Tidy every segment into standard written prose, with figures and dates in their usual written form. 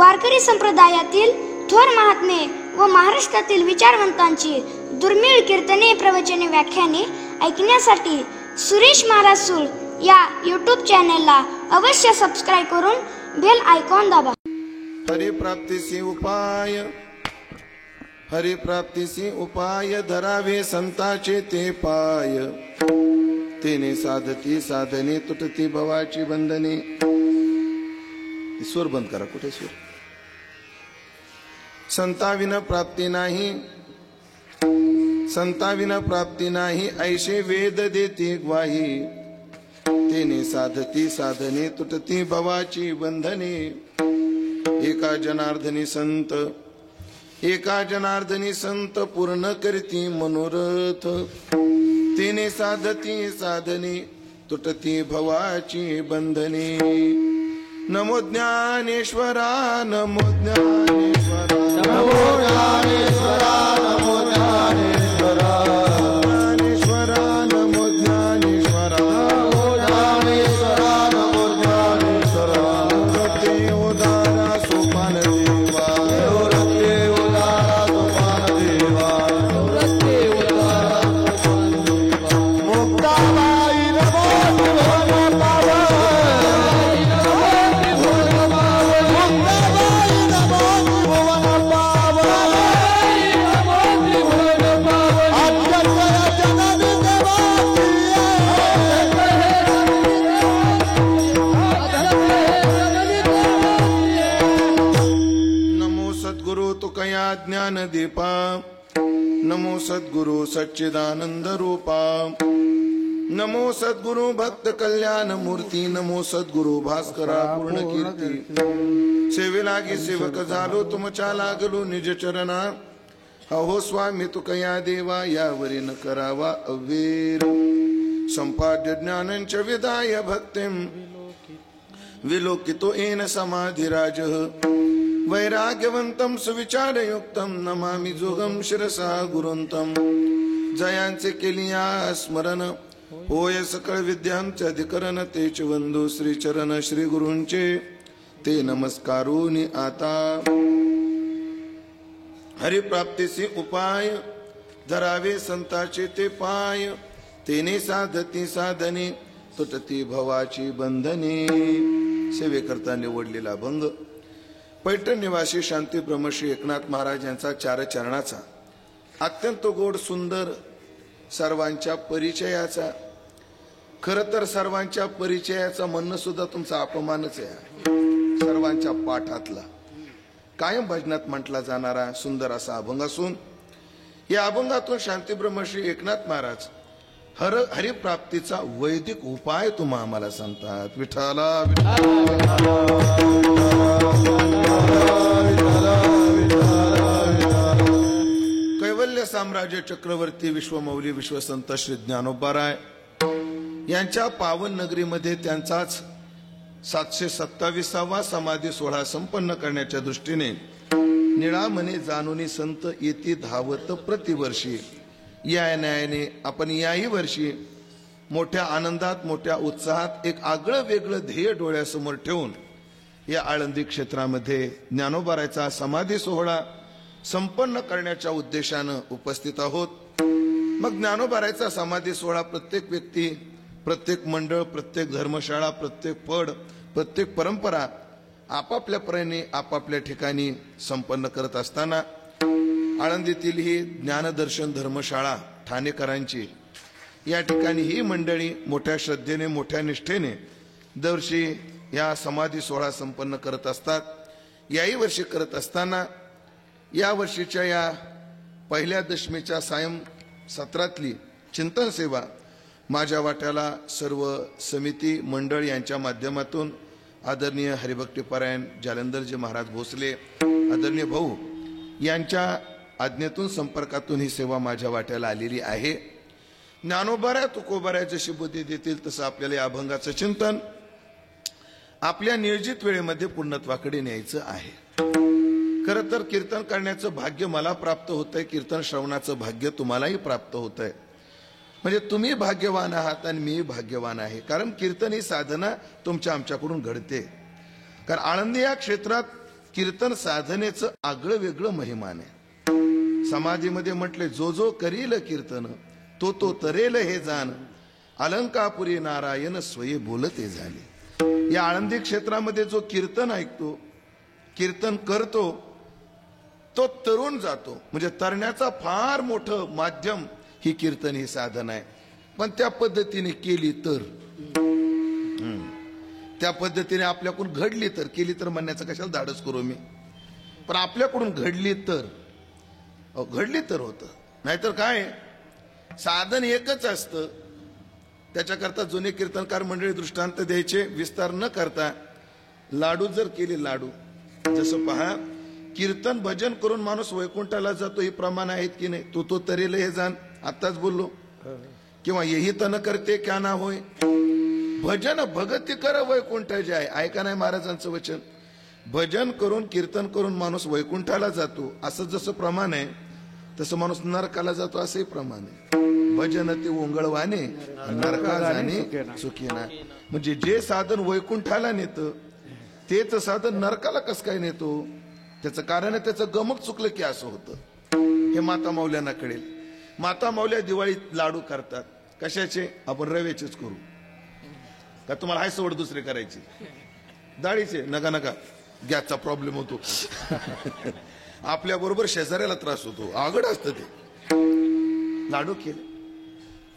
वारकरी संप्रदायातील थोर महात्मे व महाराष्ट्रातील विचारवंतांची दुर्मिळ कीर्तने, प्रवचने, व्याख्याने ऐकण्यासाठी सुरेश महाराज सूळ या यूट्यूब चॅनलला अवश्य सबस्क्राइब करून बेल आयकॉन दाबा. हरिप्राप्तीसी उपाय धरावे संताचे ते पाय. तेने साधती साधने तुटती भवाची बंधने. सूर बंद करा. कुठे सूर? संताविना प्राप्ती नाही, संताविना प्राप्ती नाही, ऐशे वेद देते ग्वाही. तेने साधती साधने तुटती भवाची बंधने. एका जनार्दनी संत, एका जनार्दनी संत पूर्ण करती मनोरथ. तेने साधती साधने तुटती भवाची बंधने. नमो ज्ञानेश्वरा, नमो ज्ञानेश्वरा, नमो ज्ञानेश्वरा, नमो ज्ञानेश्वरा, ज्ञानेश्वरा, नमो ज्ञानेश्वरा, नमो ज्ञानेश्वरा, नमो ज्ञानेश्वरा. रते उदारा सोपान देवा, रते उदारा सोपान देवा, रते उदारा सोपान देवा. मुक्ताबाई नमो भगवान बाबा. ज्ञान दीपा. नमो सद्गुरु सच्चिदानंद रूपा. नमो सद्गुरु भक्त कल्याण मूर्ती. नमो सद्गुरु भास्करा पूर्ण कीर्ती. सेवे लागी सेवक झालो तुमच्या लागलो निज चरणा. अहो स्वामी तुकया देवा यावरी न करावा अवेर. संपाद्य ज्ञानंच विदाय भक्तिम विलोकितो येन समाधिराज. वैराग्यवंतम सुविचारयुक्तम नमामि जोगम शिरसा गुरुंतम. जयांचे केलिया स्मरण होय सकळ विद्यांचे अधिकरण. तेच वंदू श्री चरण श्री गुरूंचे ते नमस्कारूनी आता. हरिप्राप्तीसी उपाय धरावे संताचे ते पाय. तेने साधती साधने तुटती भवाची बंधने. सेवेकरता निवडलेला भंग पैठण निवासी शांती ब्रह्मश्री एकनाथ महाराज यांचा चार चरणाचा अत्यंत गोड सुंदर सर्वांच्या परिचयाचा. खर तर सर्वांच्या परिचयाचा म्हणणं सुद्धा तुमचा अपमानच आहे. सर्वांच्या पाठातला कायम भजनात म्हटला जाणारा सुंदर असा अभंग असून या अभंगातून शांती ब्रह्मश्री एकनाथ महाराज हरिप्राप्तीचा वैदिक उपाय तुम्हा आम्हाला सांगतात. विठाला कैवल्य साम्राज्य चक्रवर्ती विश्वमौली विश्वसंत श्री ज्ञानोबाराय यांच्या पावन नगरीमध्ये त्यांचाच 727वा समाधी सोहळा संपन्न करण्याच्या दृष्टीने निळामने जाणूनी संत येती धावत प्रतिवर्षी. या न्यायाने आपण याही वर्षी मोठ्या आनंदात मोठ्या उत्साहात एक आगळं वेगळं ध्येय डोळ्यासमोर ठेवून या आळंदी क्षेत्रामध्ये ज्ञानोबारायचा समाधी सोहळा संपन्न करण्याच्या उद्देशानं उपस्थित आहोत. मग ज्ञानोबारायचा समाधी सोहळा प्रत्येक व्यक्ती, प्रत्येक मंडळ, प्रत्येक धर्मशाळा, प्रत्येक पड, प्रत्येक परंपरा आपापल्या परीने आपापल्या ठिकाणी संपन्न करत असताना आळंदीतील ही ज्ञानदर्शन धर्मशाळा ठाणेकरांची या ठिकाणी ही मंडळी मोठ्या श्रद्धेने मोठ्या निष्ठेने दरवर्षी या समाधी सोहळा संपन्न करत असतात. याही वर्षी करत असताना या वर्षीच्या या पहिल्या दशमीच्या सायं सत्रातली चिंतन सेवा माझ्या वाट्याला सर्व समिती मंडळ यांच्या माध्यमातून आदरणीय हरिभक्तीपरायण जालंधरजी महाराज भोसले आदरणीय भाऊ यांच्या आज्ञेतून संपर्कातून ही सेवा माझ्या वाट्याला आलेली आहे. ज्ञानोबाराय तुकोबाराय जशी बुद्धी देतील तसं आपल्याला या अभंगाचं चिंतन आपल्या नियोजित वेळेमध्ये पूर्णत्वाकडे न्यायचं आहे. खरं तर कीर्तन करण्याचं भाग्य मला प्राप्त होतंय, कीर्तन श्रवणाचं भाग्य तुम्हालाही प्राप्त होतंय. म्हणजे तुम्ही भाग्यवान आहात आणि मी भाग्यवान आहे. कारण कीर्तन ही साधना तुमच्या आमच्याकडून घडते. कारण आळंदी या क्षेत्रात कीर्तन साधनेचं आगळं वेगळं महिमान आहे. समाधीमध्ये म्हटले, जो जो करील कीर्तन तो तो तरेल हे जाण, अलंकापुरी नारायण स्वये बोलते झाले. या आळंदी क्षेत्रामध्ये जो कीर्तन ऐकतो, कीर्तन करतो, तो तरुण जातो. म्हणजे तरण्याचा फार मोठं माध्यम ही कीर्तन, ही साधन आहे. पण त्या पद्धतीने केली तर, त्या पद्धतीने आपल्याकडून घडली तर, केली तर म्हणण्याचं कशाला धाडस करू मी, पण आपल्याकडून घडली तर, घडली तर होतं. नाहीतर काय, साधन एकच असतं. त्याच्याकरता जुने कीर्तनकार मंडळी दृष्टांत द्यायचे, विस्तार न करता. लाडू जर केले, लाडू जसं पहा, कीर्तन भजन करून माणूस वैकुंठाला जातो, ही प्रमाण आहेत की नाही. तो तो तरेल हे जाण, आताच बोललो. किंवा येही तन करते क्या ना होय, भजन भगती कर वैकुंठ जाय. ऐका नाही महाराजांचं वचन. भजन करून कीर्तन करून माणूस वैकुंठाला जातो, असं जसं प्रमाण आहे, तसं माणूस नरकाला जातो असंही प्रमाण आहे. भजन ते ओंगळवाने नरका जाणे चुकीना. म्हणजे जे साधन वैकुंठाला नेतं तेच साधन नरकाला कसं काय नेतो? त्याचं कारण आहे, त्याचं गमक चुकलं की असं होतं. हे माता मौल्यांना कळेल. माता मौल्या दिवाळीत लाडू करतात. कशाचे? आपण रव्याचेच करू का? तुम्हाला हाय सवड दुसरे करायची? डाळीचे नका नका, गॅसचा प्रॉब्लेम होतो. आपल्या बरोबर शेजाऱ्याला त्रास होतो, अवघड असतं ते. लाडू केले.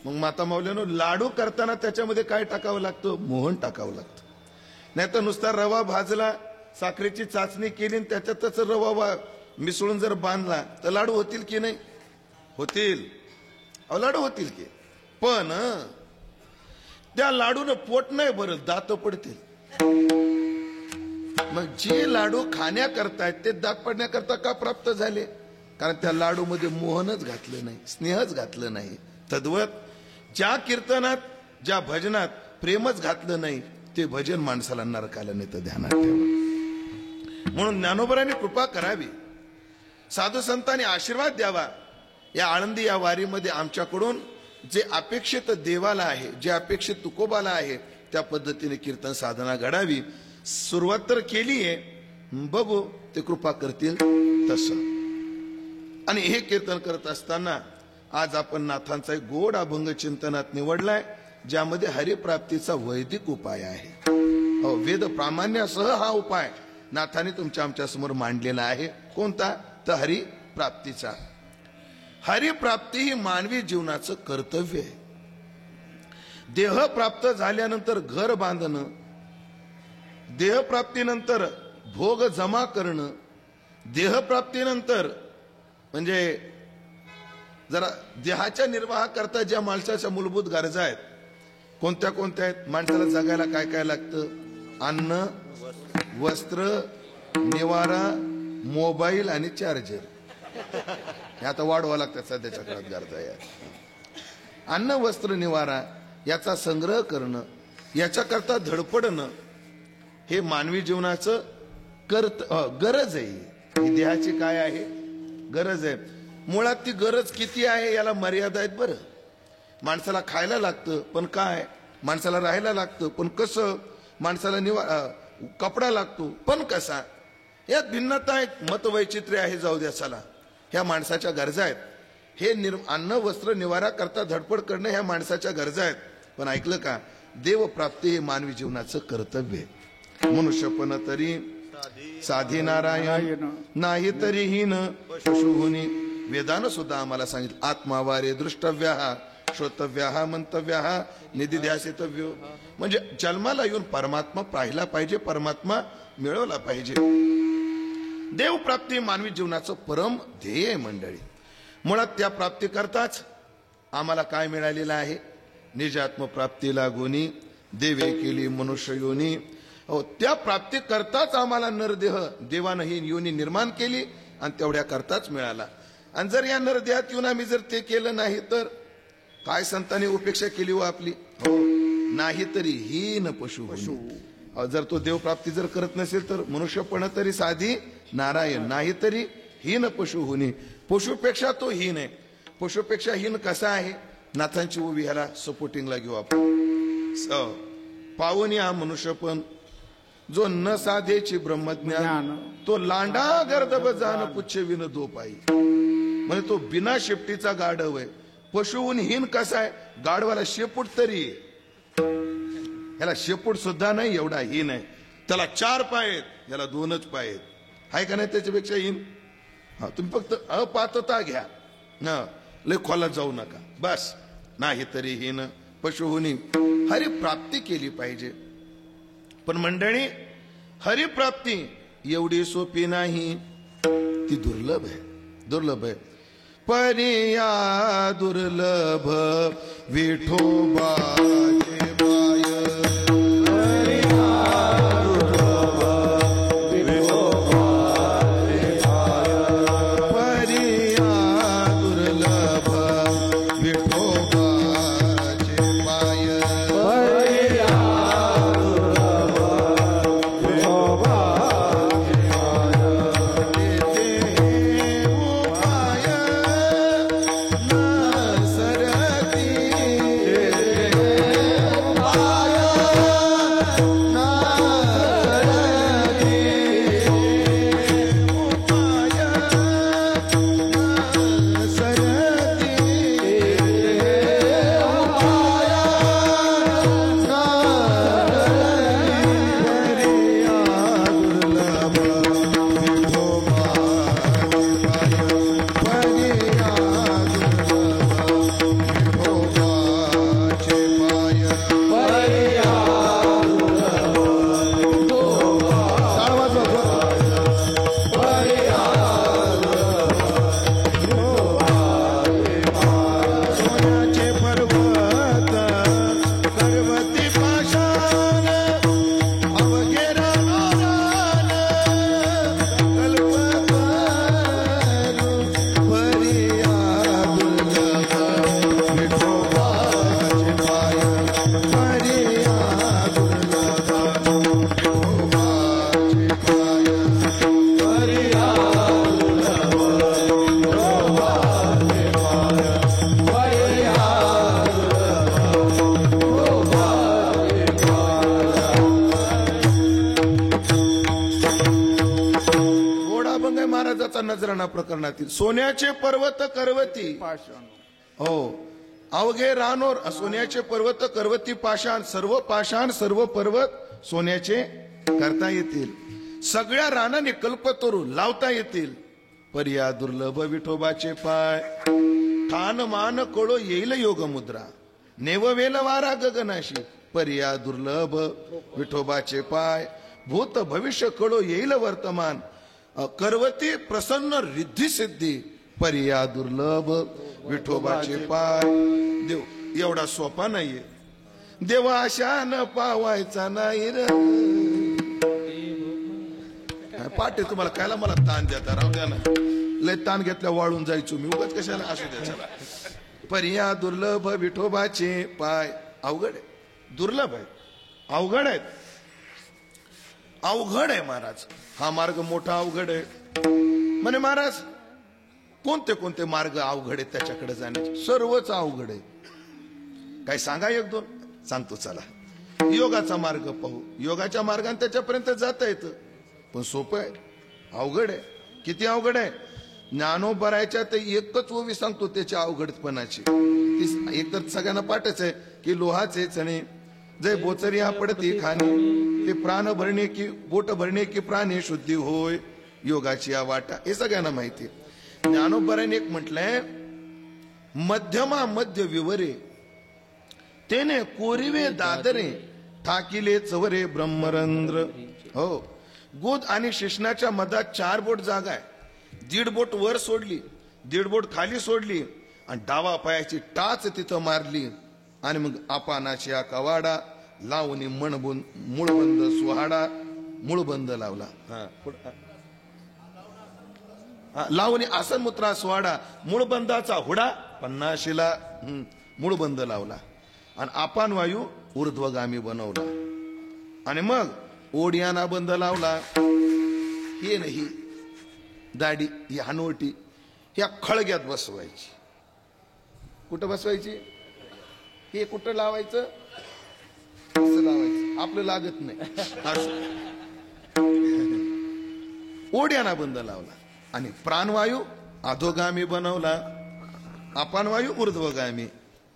मग माता मौल्यानं लाडू करताना त्याच्यामध्ये काय टाकावं लागतं? मोहन टाकावं लागतं. नाही तर नुसता रवा भाजला, साखरेची चाचणी केली आणि त्याच्यातच रवा मिसळून जर बांधला तर लाडू होतील की नाही? होतील. लाडू होतील की, पण त्या लाडूनं पोट नाही भरत, दात पडतील. मग जे लाडू खाण्याकरता ते दात पडण्याकरता का प्राप्त झाले? कारण त्या लाडू मध्ये मोहनच घातलं नाही, स्नेहच घातलं नाही. तद्वत ज्या कीर्तनात, ज्या भजनात प्रेमच घातलं नाही, ते भजन माणसाला नरकाला नेतं. ध्यानात ठेवा. म्हणून ज्ञानोबरांनी कृपा करावी, साधू संतांनी आशीर्वाद द्यावा. या आळंदी या वारीमध्ये आमच्याकडून जे अपेक्षित देवाला आहे, जे अपेक्षित तुकोबाला आहे, त्या पद्धतीने कीर्तन साधना घडावी. सुरुवात तर केली आहे, बघू ते कृपा करतील तसं. आणि हे कीर्तन करत असताना आज आपण नाथांचा एक गोड अभंग चिंतनात निवडलाय, ज्यामध्ये हरिप्राप्तीचा वैदिक उपाय आहे. वेद प्रामाण्यासह हा उपाय नाथाने तुमच्या आमच्या समोर मांडलेला आहे. कोणता? तर हरिप्राप्तीचा. हरिप्राप्ती ही मानवी जीवनाचं कर्तव्य आहे. देह प्राप्त झाल्यानंतर घर बांधणं, देहप्राप्तीनंतर भोग जमा करणं, देहप्राप्तीनंतर म्हणजे जरा देहाच्या निर्वाहा करता ज्या माणसाच्या मूलभूत गरजा आहेत, कोणत्या कोणत्या आहेत? माणसाला जगायला काय काय लागतं? अन्न, वस्त्र, निवारा, मोबाईल आणि चार्जर. हे आता वाढवा लागतात सध्याच्या काळात गरजा या. अन्न, वस्त्र, निवारा याचा संग्रह करणं, याच्याकरता धडपडणं, हे मानवी जीवनाचं गरज आहे. ही देहाची काय आहे? गरज आहे. मुळात ती गरज किती आहे याला मर्यादा आहेत. बरं, माणसाला खायला लागतं, पण काय? माणसाला राहायला लागतं, पण कसं? माणसाला कपडा लागतो, पण कसा? यात भिन्नता आहेत, मतवैचित्र्य आहे. जाऊ द्या, चला, ह्या माणसाच्या गरजा आहेत. हे अन्न, वस्त्र, निवारा करता धडपड करणं ह्या माणसाच्या गरजा आहेत. पण ऐकलं का? देवप्राप्ती हे मानवी जीवनाचं कर्तव्य आहे. मनुष्यपण तरी साधी नारायण, नाही तरी हीन पशुहुनी. वेदानं सुद्धा आम्हाला सांगितलं, आत्मावारे दृष्टव्या श्रोतव्या मंतव्या निधी ध्यासितव्य. म्हणजे जन्माला येऊन परमात्मा पाहिला पाहिजे, परमात्मा मिळवला पाहिजे. देवप्राप्ती मानवी जीवनाचं परम ध्येय आहे मंडळी. मुळात त्या प्राप्ती करताच आम्हाला काय मिळालेलं आहे? निजात्मप्राप्ती लागोनी देवे केली मनुष्य योनी. त्या प्राप्ती करताच आम्हाला नरदेह देवानं ही योनी निर्माण केली आणि तेवढ्या करताच मिळाला. आणि जर या नरदेहात येऊन आम्ही जर ते केलं नाही तर काय संतांनी उपेक्षा केली हो आपली? हो, नाही तरी हीन पशु. जर तो देवप्राप्ती जर करत नसेल तर मनुष्यपण तरी साधी नारायण, नाही तरी हीन पशु होणी. पशुपेक्षा तो हीन आहे. पशुपेक्षा हीन कसा आहे? नाथांची उभी ह्याला सपोर्टिंगला घेऊ आपण. पावनी हा मनुष्यपण, जो न साधेची ब्रह्मज्ञान तो लांडा गर्दब जाण पुच्छ विन दो पायी. म्हणजे तो बिना शेपटीचा गाढव आहे. पशुहून हीन कसा आहे? गाढवाला शेपूट तरी आहे. ह्याला शेपूट सुद्धा नाही, एवढा हीन आहे. त्याला 4 पाय आहेत, याला 2च पाय आहेत. आहे का नाही त्याच्यापेक्षा हीन? हा, तुम्ही फक्त अपात्रता घ्या, लय खोलात जाऊ नका, बस. नाही तरी हीन पशुहुनी. हरिप्राप्ती केली पाहिजे. पण मंडळी, हरिप्राप्ती एवढी सोपी नाही, ती दुर्लभ आहे, दुर्लभ आहे. परिया दुर्लभ विठोबाचे पाय. नजराणा प्रकरणातील सोन्याचे पर्वत करवती हो अवघे रानोर. सोन्याचे पर्वत करवती पाषाण, सर्व पाषाण सर्व पर्वत सोन्याचे करता येतील. सगळ्या रानाने कल्पतरू लावता येतील. पर्या दुर्लभ विठोबाचे पाय. ठाण मान कळो येईल योग मुद्रा. नेववेल वारा गगनाशी. पर्या दुर्लभ विठोबाचे पाय. भूत भविष्य कळो येईल वर्तमान. करवती प्रसन्न रिद्धी सिद्धी. पर्या दुर्लभ विठोबाचे पाय. देव एवढा सोपा नाहीये. देव आशान पावायचा नाही र. पाटे तुम्हाला कायला मला ताण देता? राहू द्या ना, लय ताण घेतल्या वाळून जायचो मी. उगाच कशाला असू द्या. चला. पर्या दुर्लभ विठोबाचे पाय. अवघड आहे, दुर्लभ आहे, अवघड आहे, अवघड आहे महाराज. हा मार्ग मोठा अवघड आहे. म्हणे महाराज कोणते कोणते मार्ग अवघड आहेत त्याच्याकडे जाण्याचे? सर्वच अवघड आहे. काय सांगा? 1-2 सांगतो. चला. योगाचा मार्ग पाहू. योगाच्या मार्गाने त्याच्यापर्यंत जाता येतं, पण सोपं आहे, अवघड आहे. किती अवघड आहे? ज्ञानोबरायच्या ते एकच ओवी सांगतो त्याच्या अवघडपणाची. एक तर सगळ्यांना पाठच आहे की लोहाचे चणे जय बोचरी हा पडती खाणे. ते प्राण भरणे की बोट भरणे की प्राणे शुद्धी होय योगाची या वाटा. हे सगळ्यांना माहिती. ज्ञानोबराने एक म्हटलंय, मध्यमा मध्य विवरे तेने कोरिवे दादरे ठाकिले चवरे ब्रह्मरंध्र. हो, गोद आणि शिश्नाच्या मधात 4 बोट जागा आहे. 1.5 बोट वर सोडली, 1.5 बोट खाली सोडली आणि डावा पायाची टाच तिथं मारली. आणि मग अपानाची हा कवाडा लावणी मनबुन मूळबंद सुहाडा. मूळबंद लावला. लावणी आसन मुत्रा सुहाडा. मूळबंदाचा हुडा 50शीला मूळबंद लावला. आणि अपान वायू ऊर्ध्वगामी बनवला. आणि मग ओढियाना बंद लावला. हे नाही दाढी ही हनवटी ह्या खळग्यात बसवायची. कुठं बसवायची? हे कुठं लावायचं? असं लावायचं. आपलं लागत नाही. असं ओढ्याना बंद लावला आणि प्राणवायू अधोगामी बनवला, अपानवायू ऊर्ध्वगामी,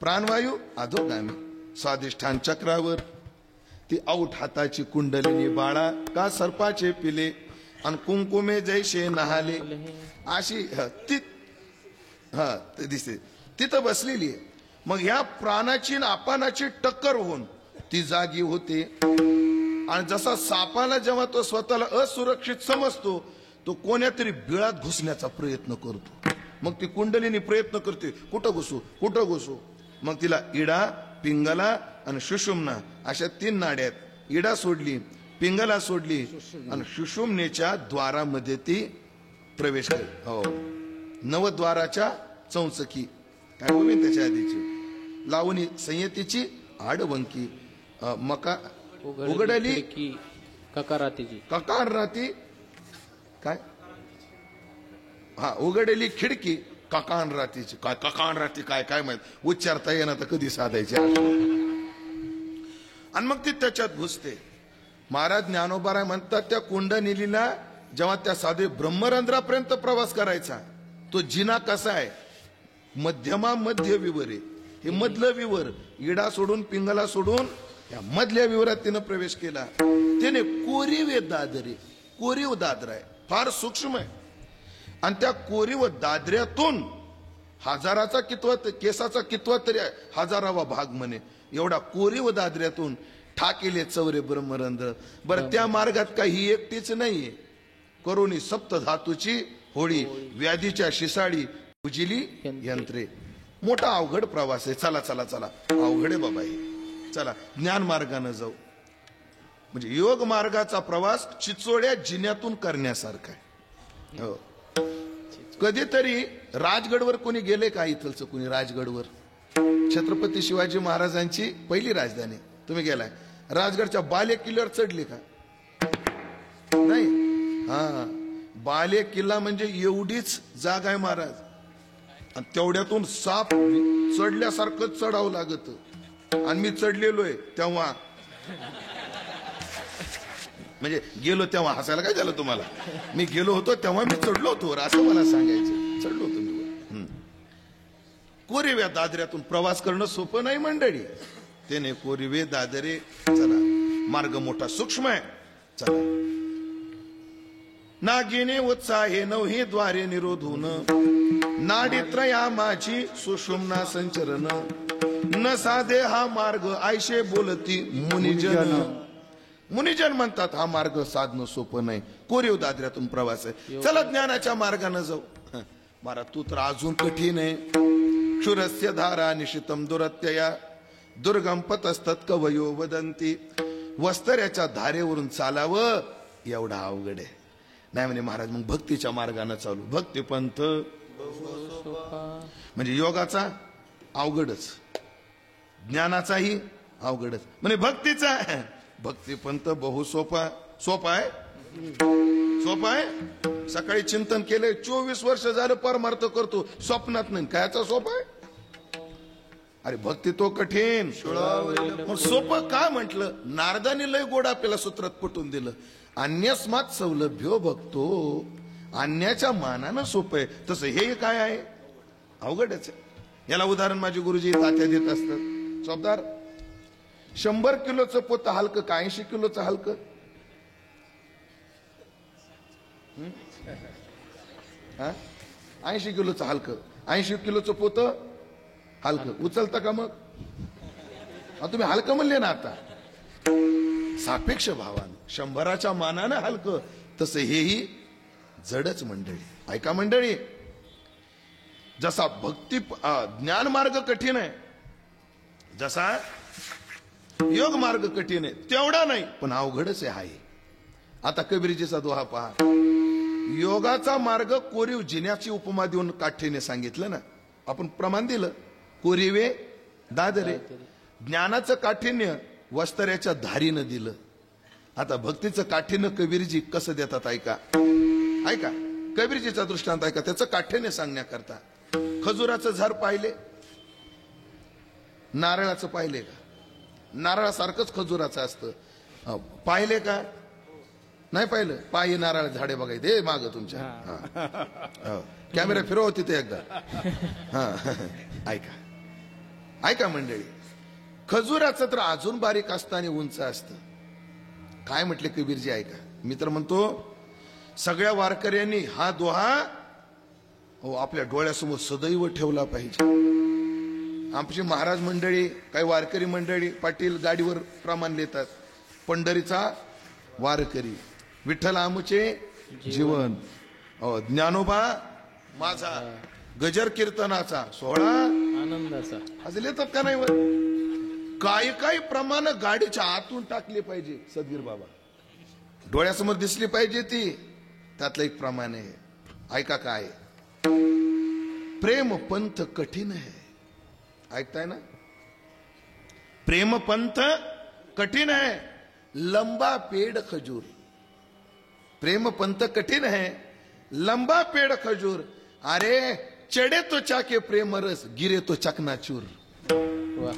प्राणवायू अधोगामी. स्वाधिष्ठान चक्रावर ती औट हाताची कुंडलिनी बाळा का सर्पाचे पिले आणि कुंकुमे जैसे नहाले अशी ते दिसते तिथं बसलेली आहे. मग ह्या प्राणाची आणि अपानाची टक्कर होऊन ती जागी होते. आणि जसा सापाला जेव्हा तो स्वतःला असुरक्षित समजतो तो कोण्या तरी बिळात घुसण्याचा प्रयत्न करतो. मग ती कुंडलिनी प्रयत्न करते, कुठं घुसू कुठं घुसू. मग तिला इडा, पिंगला आणि सुषुम्ना अशा 3 नाड्यात. इडा सोडली, पिंगला सोडली आणि सुषुम्नेच्या द्वारामध्ये ती प्रवेश केली. हो, नवद्वाराच्या चौचकी काय बोलून त्याच्या आधीची लावणी संयतीची आडवंकी मका उघडली ककार राती काय उघडली खिडकी ककान रातीची. काय ककान राती काय काय माहित उच्चारता येणार तर कधी साधायचे. आणि मग ती त्याच्यात घुसते. महाराज ज्ञानोबा म्हणतात त्या कुंडलिनीला जेव्हा त्या साधे ब्रह्मरंध्रापर्यंत प्रवास करायचा तो जिना कसा आहे, मध्यमा मध्य विवर आहे. हे मधलं विवर इडा सोडून पिंगला सोडून या मधल्या विवरात तिनं प्रवेश केला. त्याने कोरीव दादरे, कोरीव दादरा आहे, फार सूक्ष्म आहे. आणि त्या कोरीव दादऱ्यातून हजाराचा कितवा केसाचा कितवा तरी हजारावा भाग म्हणे एवढा कोरीव दादऱ्यातून ठाकेले चौरे ब्रह्मरंध्र. बरं त्या मार्गात काही एकटीच नाहीये. करोनी सप्त धातूची होळी, व्याधीच्या शिसाडी उजिली यंत्रे. मोठा अवघड प्रवास आहे. चला चला चला अवघड आहे बाबा हे. चला ज्ञान मार्गाने जाऊ. म्हणजे योग मार्गाचा प्रवास चिचोड्या जिन्यातून करण्यासारखा आहे. हो, कधीतरी राजगडवर कोणी गेले का? इथलचं कोणी राजगडवर? छत्रपती शिवाजी महाराजांची पहिली राजधानी तुम्ही गेलाय. राजगडच्या बाले किल्ल्यावर चढले का? नाही. हा, बाले किल्ला म्हणजे एवढीच जागा आहे महाराज. आणि तेवढ्यातून साप चढल्यासारखं चढावं लागत. आणि मी चढलेलोय तेव्हा, म्हणजे गेलो तेव्हा. हसायला काय झालं तुम्हाला? मी गेलो होतो तेव्हा मी चढलो होतो असं मला सांगायचं. चढलो होतो मी. कोरीव्या दादऱ्यातून प्रवास करणं सोपं नाही मंडळी. त्याने कोरीवे दादरे. चला मार्ग मोठा सूक्ष्म आहे. चला नागिने उत्साहे नवहे द्वारे निरोधून नाडीत्रया माझी सुषुम्ना संचरण न साधे हा मार्ग आयशे बोलती मुनिजन. मुनिजन म्हणतात हा मार्ग साधणं सोपं नाही. कोरीव दादऱ्यातून प्रवास आहे. चला ज्ञानाच्या मार्गाने जाऊ. महाराज तू तर अजून कठीण आहे. क्षुरस्य धारा निशितम दुरत्यया दुर्गम पतस्तत कवयो वदंती. वस्तऱ्याच्या धारेवरून चालावं एवढा अवघड आहे. नाही म्हणे महाराज मग भक्तीच्या मार्गाने चालू. भक्ती पंथ म्हणजे योगाचा अवघडच, ज्ञानाचाही अवघडच. म्हणजे भक्तीचा भक्ती पंथ बहु सोपा. सोपा आहे, सोपा आहे. सकाळी चिंतन केले 24 वर्ष झालं परमार्थ करतो. स्वप्नात नाही. कायचा सोपा आहे? अरे भक्ती तो कठीण. मग सोपं का म्हटलं? नारदाने लय गोड आपल्याला सूत्रात पटवून दिलं. अन्यस्मात सौलभ्यो भक्तो. अन्याच्या मानानं सोपं आहे. तसं हे काय आहे? अवघडच आहे. याला उदाहरण माझे गुरुजी तात्या देत असतात. चौदार 100 किलोचं पोतं हलकं का 80 किलोचं हलकं? 80 किलोचं हलकं. 80 किलोचं पोतं हलकं उचलता का? मग तुम्ही हलकं म्हणले ना आता. सापेक्ष भावानं 100च्या मानानं हलकं. तसं हेही जडच मंडळी. ऐका मंडळी, जसा भक्ती ज्ञान मार्ग कठीण आहे, जसा योग मार्ग कठीण आहे तेवढा नाही पण अवघडच आहे. आता कबीरजीचा दोहा पहा. योगाचा मार्ग कोरीव जिन्याची उपमा देऊन काठीने सांगितलं ना. आपण प्रमाण दिलं कोरीवे दादरे. ज्ञानाचं काठिण्य वस्तऱ्याच्या धारीनं दिलं. आता भक्तीचं काठिण्य कबीरजी कसं देतात ऐका. ऐका कबीरजीचा दृष्टांत ऐका. त्याचं काठ्याने सांगण्याकरता खजुराचं झाड पाहिले, नारळाचं पाहिले का? नारळासारखंच खजुराचं असतं. पाहिले का? नाही पाहिलं? पायी नारळ झाडे बघायचे माग तुमच्या. हो. कॅमेरा फिरव तिथे एकदा. हा ऐका ऐका मंडळी, खजुराचं तर अजून बारीक असतं आणि उंच असतं. काय म्हटले कबीरजी ऐका. मी तर म्हणतो सगळ्या वारकऱ्यांनी हा दोहा आपल्या डोळ्यासमोर सदैव ठेवला पाहिजे. आमची महाराज मंडळी, काही वारकरी मंडळी पाटील गाडीवर प्रमाण लिहितात. पंढरीचा वारकरी, विठ्ठल आमुचे जीवन, ज्ञानोबा माझा, गजर कीर्तनाचा सोहळा आनंदाचा, असं लिहितात का नाही? वर काही प्रमाण गाडीच्या आतून टाकले पाहिजे. सदगीर बाबा डोळ्यासमोर दिसली पाहिजे ती. त्यातलं एक प्रमाण आहे. ऐका काय, प्रेम पंथ कठीण है. ऐकताय ना? प्रेम पंथ कठीण है, लंबा पेड़ खजूर. प्रेम पंथ कठीण है, लंबा पेड़ खजूर. अरे चढ़े तो चाके प्रेम रस, गिरे तो चकनाचूर. वा,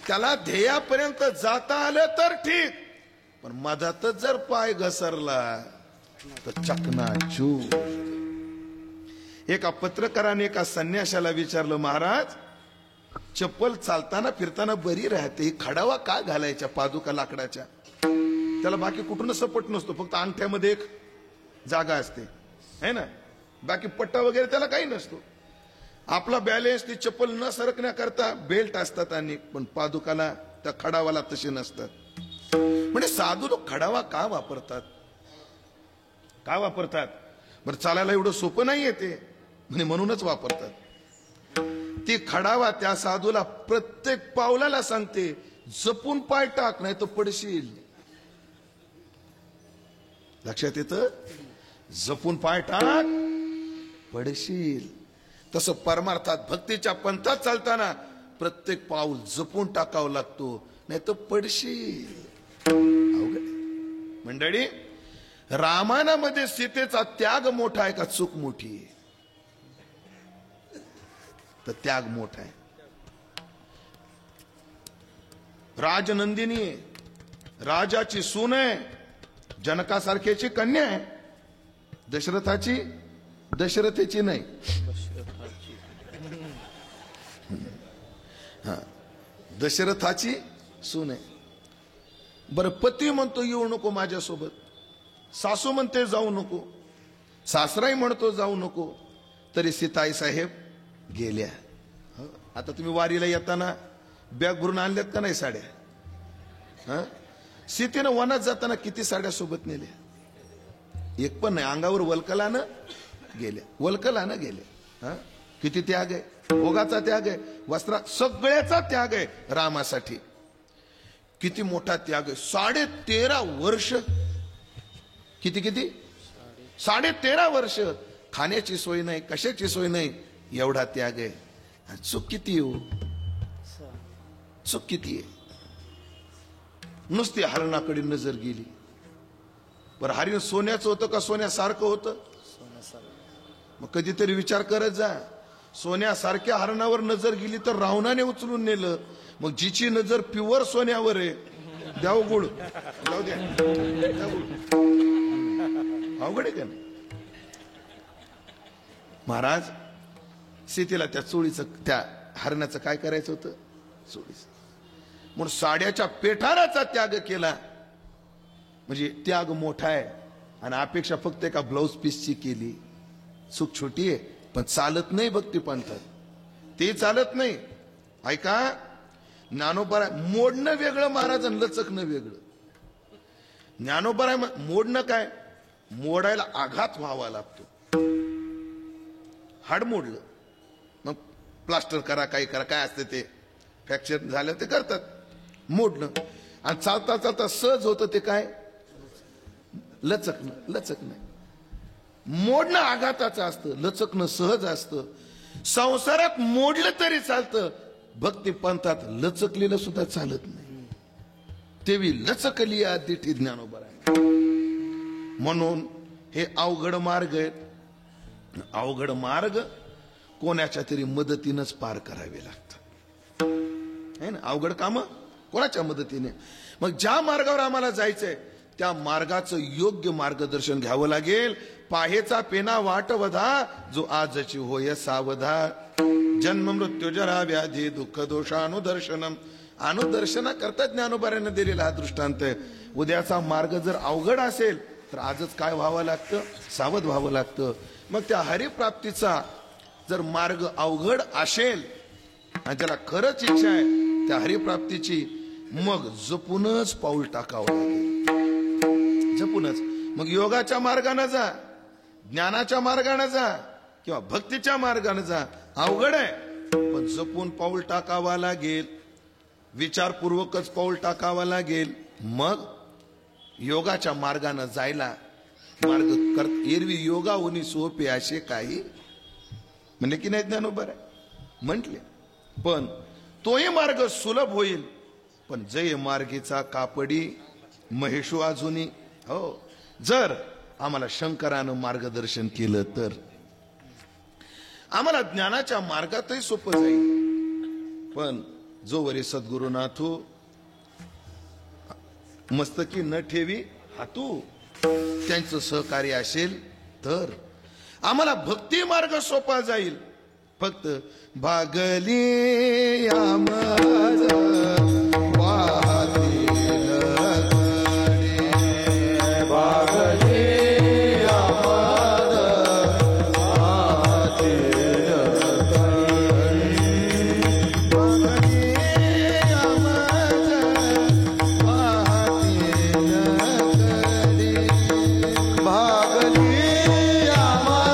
त्याला ध्येयापर्यंत जाता आलं तर ठीक, पण मधातच जर पाय घसरला तर चकनाचूर. एका पत्रकाराने एका संन्याशाला विचारलं, महाराज चप्पल चालताना फिरताना बरी राहते, ही खडावा का घालायच्या पादुका लाकडाच्या? त्याला बाकी कुठून सपोर्ट नसतो, फक्त अंगठ्यामध्ये एक जागा असते है ना, बाकी पट्टा वगैरे त्याला काही नसतो. आपला बॅलेन्स ती चप्पल न सरकण्याकरता बेल्ट असतात, आणि पण पादुकाला त्या खडावाला तसे नसतात. म्हणजे साधू लोक खडावा का वापरतात? का वापरतात? बरं चालायला एवढं सोपं नाही येते म्हणजे म्हणूनच वापरतात. ती खडावा त्या साधूला प्रत्येक पावलाला सांगते, जपून पाय टाक नाही तर पडशील. लक्षात येतं? जपून पाय टाक पडशील. तसं परमार्थात भक्तीच्या पंथात चालताना प्रत्येक पाऊल जपून टाकावं लागतो, नाही तर पडशील. अवघड मंडळी, रामायणामध्ये सीतेचा त्याग मोठा आहे का चूक मोठी आहे? तर त्याग मोठा आहे. राजनंदिनी आहे, राजाची सून आहे, जनकासारख्याची कन्या आहे. दशरथाची नाही. दशरथाची सून आहे. बरं पती म्हणतो येऊ नको माझ्यासोबत, सासू म्हणते जाऊ नको, सासराही म्हणतो जाऊ नको, तरी सीताई साहेब गेल्या. आता तुम्ही वारीला येताना बॅग भरून आणल्यात का नाही साड्या? सीतेनं वनात जाताना किती साड्या सोबत नेल्या? एक पण नाही. अंगावर वल्कलानं गेल्या. किती त्याग आहे, भोगाचा त्याग आहे, वस्त्रात सगळ्याचा त्याग आहे रामासाठी. किती मोठा त्याग आहे. 13.5 वर्ष. किती 13.5 वर्ष खाण्याची सोय नाही, कशाची सोय नाही, एवढा त्याग आहे. चूक किती हो, चूक किती आहे? नुसती हरणाकडे नजर गेली. बरं हरिण सोन्याचं होतं का सोन्यासारखं होतं? मग कधीतरी विचार करत जा. सोन्यासारख्या हरणावर नजर गेली तर रावणाने उचलून नेलं. मग जिची नजर प्युअर सोन्यावर आहे, द्याव गुळ, जाऊ द्या, अवघड आहे का नाही? महाराज सीतेला त्या चोळीचं, त्या हरणाचं काय करायचं होतं? चोळीचं. म्हणून साड्याच्या पेठाराचा त्याग केला. म्हणजे त्याग मोठा आहे. आणि अपेक्षा फक्त एका ब्लाउज पीसची केली. चूक छोटी आहे, पण चालत नाही भक्ती पंथात, ते चालत नाही. ऐका, ज्ञानोबा मोडणं वेगळं महाराज, लचकणं वेगळं. ज्ञानोबा मोडणं काय? मोडायला आघात व्हावा लागतो. हाड मोडलं मग प्लास्टर करा, काही करा, काय असते ते फ्रॅक्चर झालं ते करतात. मोडणं. आणि चालता चालता सहज होतं ते काय? लचकणं. मोडणं आघाताचं असतं, लचकणं सहज असतं. संसारात मोडलं तरी चालतं, भक्ती पंथात लचकलेलं सुद्धा चालत नाही. तेवी लचकली आदिठी ज्ञानोबा. म्हणून हे अवघड मार्ग आहेत. अवघड मार्ग कोणाच्या तरी मदतीनंच पार करावे लागतात, है ना? अवघड काम कोणाच्या मदतीने? मग ज्या मार्गावर आम्हाला जायचंय त्या मार्गाचं योग्य मार्गदर्शन घ्यावं लागेल. पाहेचा पेना वाट वधा, जो आजची होय सावधा. जन्म मृत्यू जरा व्याधी दुःख दोषानुदर्शनम. अनुदर्शना करता ज्ञानोबाऱ्यांना दिलेला हा दृष्टांत आहे. उद्याचा मार्ग जर अवघड असेल तर आजच काय व्हावं लागतं, सावध व्हावं लागतं. मग त्या हरिप्राप्तीचा जर मार्ग अवघड असेल आणि त्याला खरंच इच्छा आहे त्या हरिप्राप्तीची, मग जपूनच पाऊल टाकावं लागेल. जपूनच. मग योगाच्या मार्गाने जा, ज्ञानाच्या मार्गाने जा किंवा भक्तीच्या मार्गाने जा. अवघड आहे पण जपून पाऊल टाकावा लागेल, विचारपूर्वकच पाऊल टाकावा लागेल. मग योगाच्या मार्गाने जायला मार्ग एरवी योगा होणी सोपे असे काही म्हणजे की नाही ज्ञानोबा म्हटले. पण तोही मार्ग सुलभ होईल. पण जय मार्गीचा कापडी महेशू अजूनी. हो, जर आम्हाला शंकरानं मार्गदर्शन केलं तर आम्हाला ज्ञानाच्या मार्गातही सोपं जाईल. पण जोवरी सद्गुरुनाथू मस्तकी न ठेवी हातू, त्यांचं सहकार्य असेल तर आम्हाला भक्ती मार्ग सोपा जाईल. फक्त भागली आमज वाहतील कडे, भागली आमज वाहतील कडे, भागली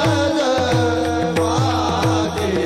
आमज वाहतील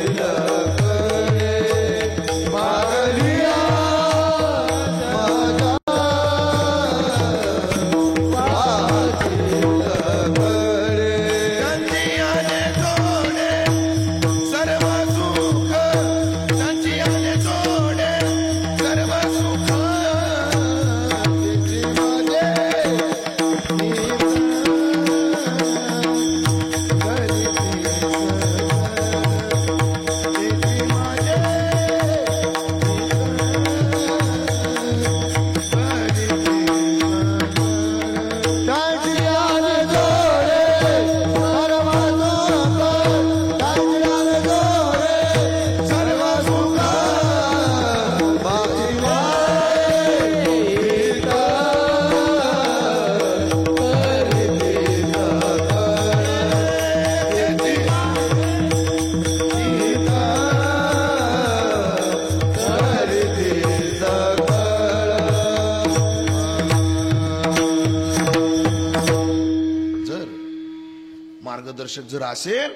कडे, भागली मार्गदर्शक जर असेल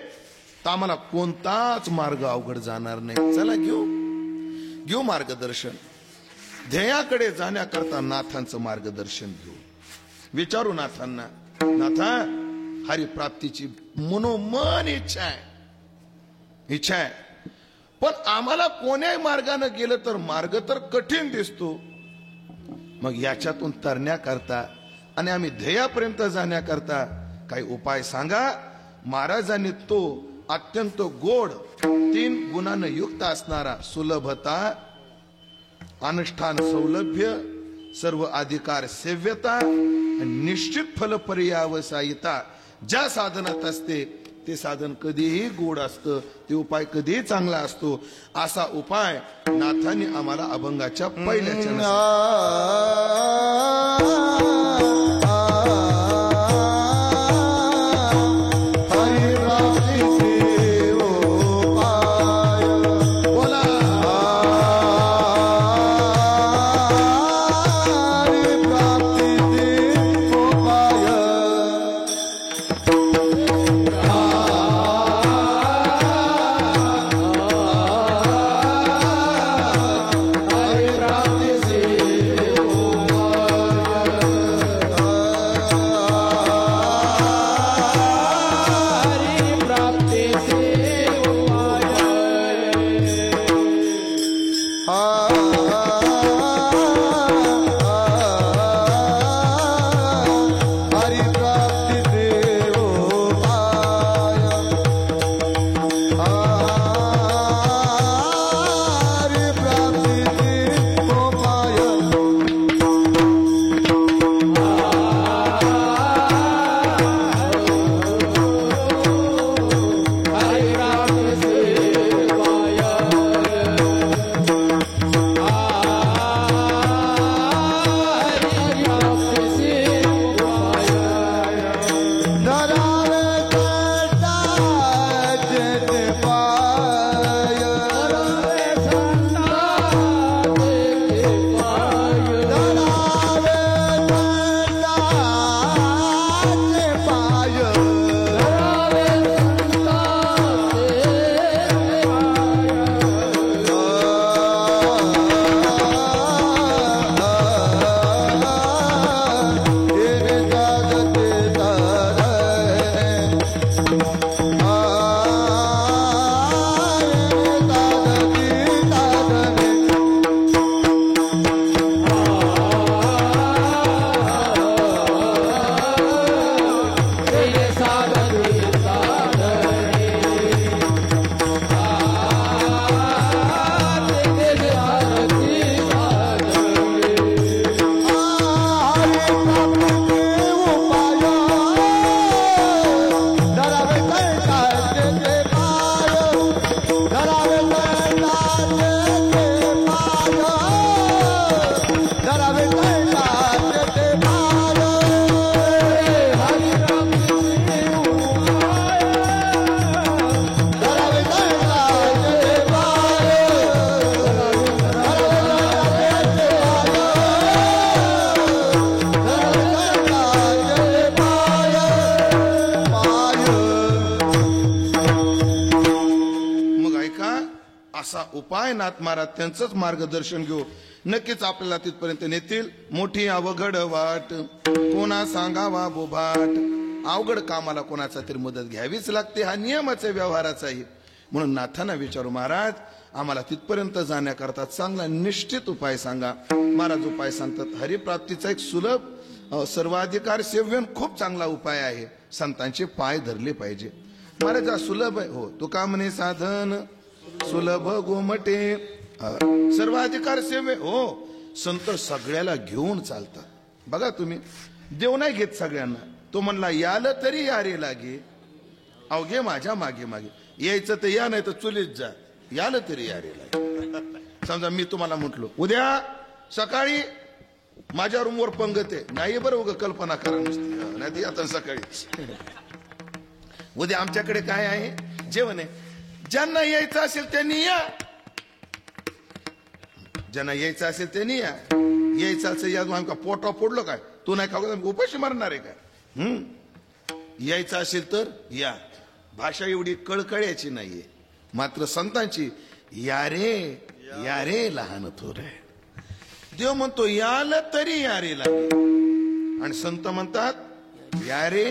तर आम्हाला कोणताच मार्ग अवघड जाणार नाही. चला घेऊ मार्गदर्शन. ध्येयाकडे जाण्याकरता नाथांचं मार्गदर्शन घेऊ. विचारू नाथांना, नाथा हरिप्राप्तीची मनोमन इच्छा आहे. पण आम्हाला कोण्याही मार्गाने गेलं तर मार्ग तर कठीण दिसतो. मग याच्यातून तरण्याकरता आणि आम्ही ध्येयापर्यंत जाण्याकरता काही उपाय सांगा. महाराजांनी तो अत्यंत गोड 3 गुणांनी युक्त असणारा सुलभता, अनुष्ठान सौलभ्य, सर्व अधिकार सेव्यता, निश्चित फल पर्यावसायिता ज्या साधनात असते ते साधन कधीही गोड असतं, ते उपाय कधीही चांगला असतो. असा उपाय नाथांनी आम्हाला अभंगाच्या पहिल्या असा उपाय नाथ महाराज त्यांचंच मार्गदर्शन घेऊ. नक्कीच आपल्याला तिथपर्यंत नेतील. मोठी अवघड वाट कोणा सांगावा बोभाट. अवघड कामाला कोणाचा तरी मदत घ्यावीच लागते, हा नियमाचा व्यवहाराचाही. म्हणून नाथांना विचारू, महाराज आम्हाला तिथपर्यंत जाण्याकरता चांगला निश्चित उपाय सांगा. महाराज उपाय सांगतात, हरिप्राप्तीचा एक सुलभ सर्वाधिकार सेव्यन खूप चांगला उपाय आहे. संतांचे पाय धरले पाहिजे. महाराज सुलभ आहे हो. तुका म्हणे साधन सुलभ गोमटे सर्वाधिकार सेवे हो. संत सगळ्याला घेऊन चालतात. बघा तुम्ही, देव नाही घेत सगळ्यांना. तो म्हणला याल तरी यारे लागे, अवघे माझ्या मागे मागे. यायचं तर या, नाही तर चुलीत जा. याल तरी यारे लागे. समजा मी तुम्हाला म्हटलो उद्या सकाळी माझ्या रूमवर पंगत आहे, नाही बरं उगा कल्पना करा नुसती, नाही आता सकाळी उद्या आमच्याकडे काय आहे, जेवण आहे. ज्यांना यायचं असेल त्यांनी या, ज्यांना यायचं असेल त्यांनी या. यायचं असेल या आमका पोटा फोडलो काय, तू नाही खाऊ उपाशी मारणार आहे काय. यायचं असेल तर या. भाषा एवढी कळकळ्याची नाहीये, मात्र संतांची यारे यारे लहान थोरे. देव म्हणतो याल तरी यारे लागे, आणि संत म्हणतात यारे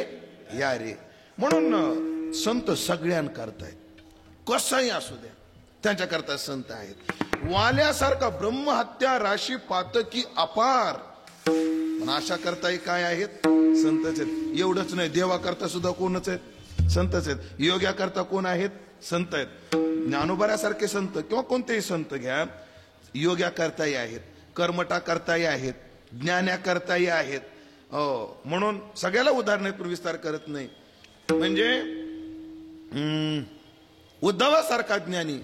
या रे. म्हणून संत सगळ्यांकरतायत, कसंही असू द्या त्यांच्याकरता संत आहेत. वाल्यासारखा ब्रह्महत्या राशी पातकी अपार, पण अशा करताही काय आहेत? संतच आहेत. एवढंच नाही, देवा करता सुद्धा कोणच आहेत? संतच आहेत. योग्या करता कोण आहेत? संत आहेत. ज्ञानोबाऱ्यासारखे संत किंवा कोणतेही संत घ्या, योग्या करताही आहेत, कर्मटा करताही आहेत, ज्ञान्या करताही आहेत. म्हणून सगळ्याला उदाहरणातून विस्तार करत नाही. म्हणजे उद्धवासारखा ज्ञानी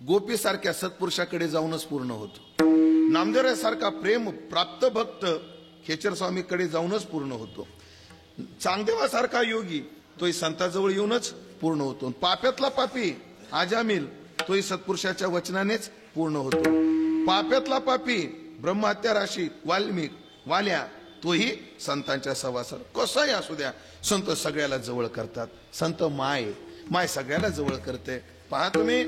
गोपीसारख्या सत्पुरुषाकडे जाऊनच पूर्ण होतो. नामदेवसारखा प्रेम प्राप्त भक्त खेचर स्वामीकडे जाऊनच पूर्ण होतो. चांगदेवासारखा योगी तोही संताजवळ येऊनच पूर्ण होतो. पाप्यातला पापी आजामिल तोही सत्पुरुषाच्या वचनानेच पूर्ण होतो. पाप्यातला पापी ब्रह्महत्या राशी वाल्मिक वाल्या तोही संतांच्या सहवासात. कसाही असू द्या, संत सगळ्याला जवळ करतात. संत माय सगळ्याला जवळ करते. पहा तुम्ही,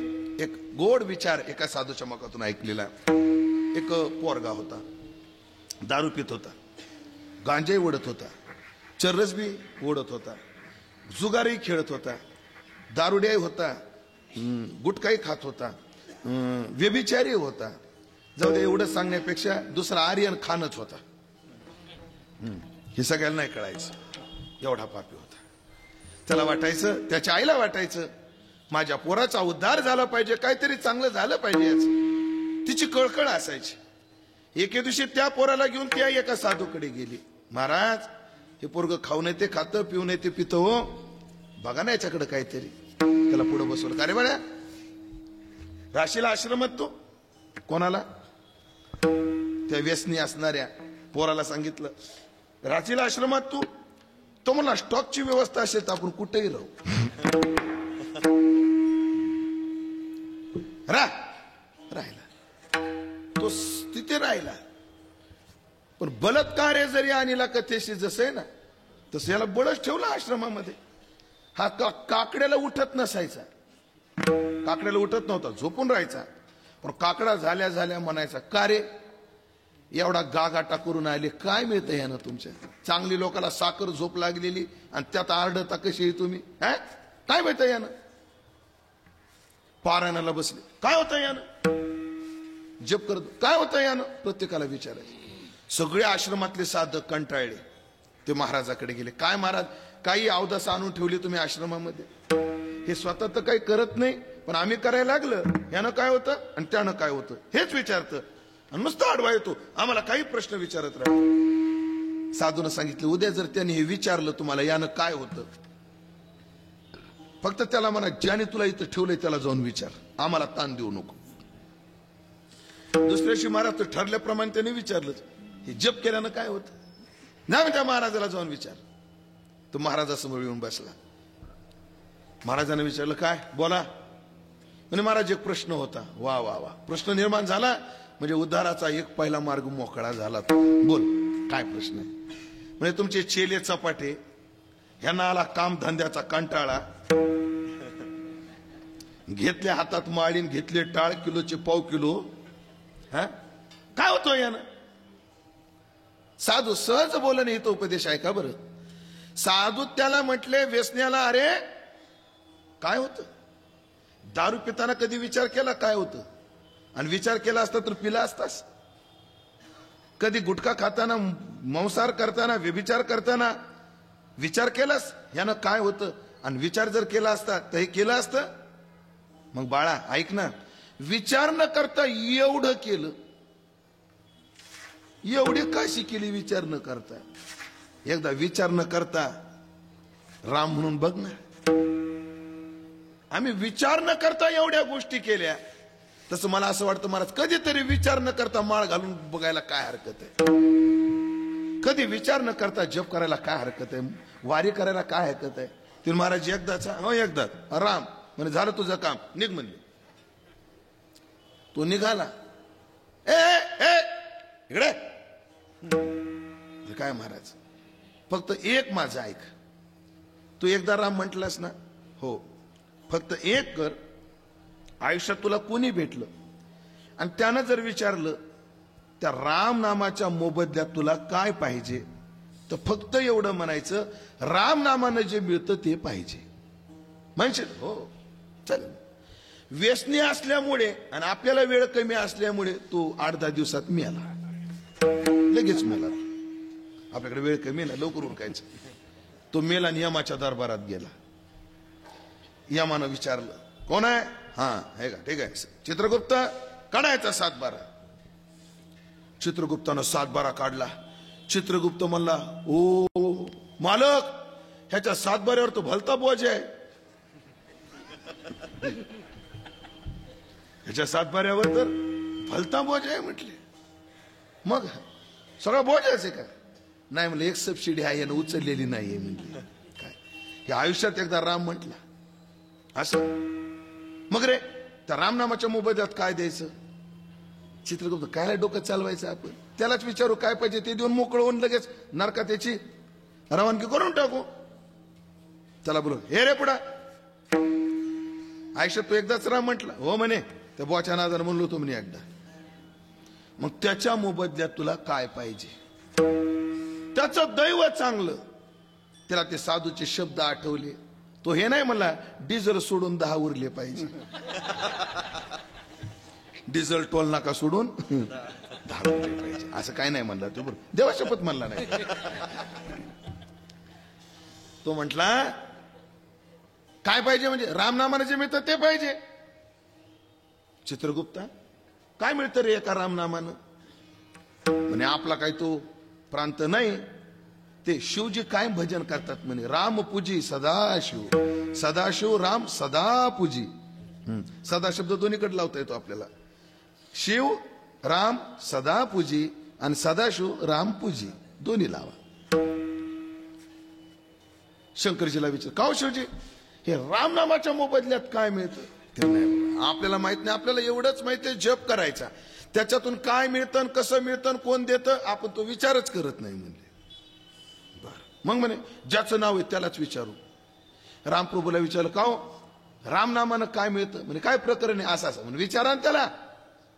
एक गोड विचार एका साधूच्या मुखातून ऐकलेला. एक पोरगा होता, दारू पित होता, गांजाही ओढत होता, चर्रस बी ओढत होता, जुगारही खेळत होता, दारुड्याही होता, गुटखाही खात होता, व्यभिचारी होता. जाऊ दे, एवढं सांगण्यापेक्षा दुसरा आर्यन खानच होता. हे सगळ्यांना नाही कळायचं, एवढा पापी होता. त्याला वाटायचं, त्याच्या आईला वाटायचं, माझ्या पोराचा उद्धार झाला पाहिजे, काहीतरी चांगलं झालं पाहिजे याचं. तिची कळकळ असायची. एके दिवशी त्या पोराला घेऊन त्या एका साधूकडे गेली. महाराज, हे पोरग खाऊ नये ते खातं, पिऊ नये ते पितं, हो बघा ना याच्याकडे काहीतरी. त्याला पुढे बसवलं. का रे बाळा, राशीला आश्रमात तू? कोणाला? त्या व्यसनी असणाऱ्या पोराला सांगितलं, राशीला आश्रमात तू? तो मला स्टॉकची व्यवस्था असेल तर आपण कुठेही राहू. राहिला तो तिथे राहिला. पण बलात्कार जरी आणला कथेशी जसं आहे ना, तसं याला बळच ठेवला आश्रमामध्ये. हा काकड्याला उठत नसायचा, काकड्याला उठत नव्हता, झोपून राहायचा. पण काकडा झाल्या झाल्या म्हणायचा, का रे एवढा गागाटा करून आले, काय मिळतं यानं तुमच्या? चांगली लोकांना साखर झोप लागलेली आणि त्यात आरडता कशी तुम्ही? काय मिळतं यानं? पारायणाला बसले, काय होतं यानं? जप करत, काय होतं यानं? प्रत्येकाला विचारायचं. सगळे आश्रमातले साधक कंटाळले, ते महाराजाकडे गेले. काय महाराज, काही अवदास आणून ठेवली तुम्ही आश्रमामध्ये? हे स्वतः तर काही करत नाही, पण आम्ही करायला लागलं, यानं काय होतं आणि त्यानं काय होतं हेच विचारतं आणि नुसतं आडवा येतो, आम्हाला काही प्रश्न विचारत राहतो. साधूनं सांगितलं, उद्या जर त्यांनी हे विचारलं तुम्हाला यानं काय होतं, फक्त त्याला म्हणा, ज्याने तुला इथं ठेवलंय त्याला जाऊन विचार, आम्हाला ताण देऊ नको. दुसऱ्याशी महाराज तर ठरल्याप्रमाणे त्याने विचारलं, हे जप केल्यानं काय होतं? नाही, त्या महाराजाला जाऊन विचार. तो महाराजासमोर येऊन बसला. महाराजाने विचारलं, काय बोला? म्हणजे महाराज, एक प्रश्न होता. वा वा वा, प्रश्न निर्माण झाला म्हणजे उद्धाराचा एक पहिला मार्ग मोकळा झाला. बोल, काय प्रश्न आहे? म्हणजे तुमचे चेले चपाटे, ह्यांना आला काम धंद्याचा कंटाळा, घेतले हातात माळीन, घेतले टाळ, किलोचे पाव किलो. काय होतो यानं? साधू सहज बोलणे, इथं उपदेश आहे का बरं? साधू त्याला म्हटले, व्यसन्याला, अरे काय होतं? दारू पिताना कधी विचार केला काय होतं? आणि विचार केला असता तर पिला असतास? कधी गुटखा खाताना, मांसाहार करताना, व्यभिचार करताना विचार केलास यानं काय होतं? आणि विचार जर केला असता तर हे केलं असतं? मग बाळा ऐक ना, विचार न करता एवढं केलं, एवढी काशी केली विचार न करता. एकदा विचार न करता राम म्हणून बघ ना. आम्ही विचार न करता एवढ्या गोष्टी केल्या, तसं मला असं वाटतं महाराज, कधीतरी विचार न करता माळ घालून बघायला काय हरकत आहे? कधी विचार न करता जप करायला काय हरकत आहे? वारी करायला काय हरकत आहे? ते महाराज एकदाचा, हो एकदाच, राम म्हणे, झालं तुझं काम, निघ म्हणले. तो निघाला. इकडे काय महाराज, फक्त एक माझं ऐक. तू एकदा राम म्हटलास ना, हो, फक्त एक कर. आयुष्यात तुला कोणी भेटलं आणि त्यानं जर विचारलं त्या राम नामाच्या मोबदल्यात तुला काय पाहिजे, तर फक्त एवढं म्हणायचं, राम नामानं जे मिळतं ते पाहिजे. म्हणजे हो चल, व्यसनी असल्यामुळे आणि आपल्याला वेळ कमी असल्यामुळे तो 8-10 दिवसात मिळाला, लगेच मिळाला. आपल्याकडे वेळ कमी ना, लवकर उरकायचं. तो मेला आणि यमाच्या दरबारात गेला. यमानं विचारलं, कोण आहे? हा आहे का, ठीक आहे. चित्रगुप्त काढायचा 7-12. चित्रगुप्तानं 7-12 काढला. चित्रगुप्त म्हणला, ओ मालक, ह्याच्या 7-12वर तो भलता बोज आहे. ह्याच्या 7-12वर तर भलता बोज आहे म्हटले. मग सगळा बोज आहे का? नाही म्हणलं, एक सबसिडी आहे यानं उचललेली नाहीये म्हणजे. काय हे आयुष्यात एकदा राम म्हटला असं. मग रे त्या रामनामाच्या मोबदल्यात काय द्यायचं? चित्रगुप्त कायला डोकं चालवायचं आपण, त्यालाच विचारू काय पाहिजे ते देऊन मोकळं होऊन लगेच नरकात त्याची रवानगी करून टाकू. त्याला बोलू, हे रे पुढा आयुष्यात तू एकदाच राम म्हटला. हो म्हणे, त्या बुवाच्या नादानं म्हणलो तो म्हणे एकदा. मग त्याच्या मोबदल्यात तुला काय पाहिजे? त्याचं दैव चांगलं. त्याला ते साधूचे शब्द आठवले. तो हे नाही म्हणला डिझेल सोडून 10 उरले पाहिजे. डिझेल टोल नाका सोडून 10 उरले पाहिजे असं काय नाही म्हणला तो. बरोबर देवा शपथ म्हणला नाही. तो म्हटला काय पाहिजे म्हणजे रामनामाने जे मिळतं ते पाहिजे. चित्रगुप्ता काय मिळतं रे एका रामनामानं? म्हणे आपला काही तो प्रांत नाही, ते शिवजी काय भजन करतात म्हणे, राम पूजी सदाशिव, सदाशिव राम सदा पूजी. सदा शब्द दोन्हीकडे लावता येतो आपल्याला. शिव राम सदा पूजी आणि सदाशिव राम पूजी दोन्ही लावा. शंकरजीला विचार, का हो शिवजी हे रामनामाच्या मोबदल्यात काय मिळतं? ते नाही आपल्याला माहित नाही. आपल्याला एवढंच माहितीये जप करायचा, त्याच्यातून काय मिळतं, कसं मिळतं, कोण देतं, आपण तो विचारच करत नाही म्हणले. मग म्हणे ज्याचं नाव आहे त्यालाच विचारू. रामप्रभूला विचारलं, का हो रामनामानं काय मिळतं? म्हणे काय प्रकरण आहे असं असं. म्हणे विचारा त्याला,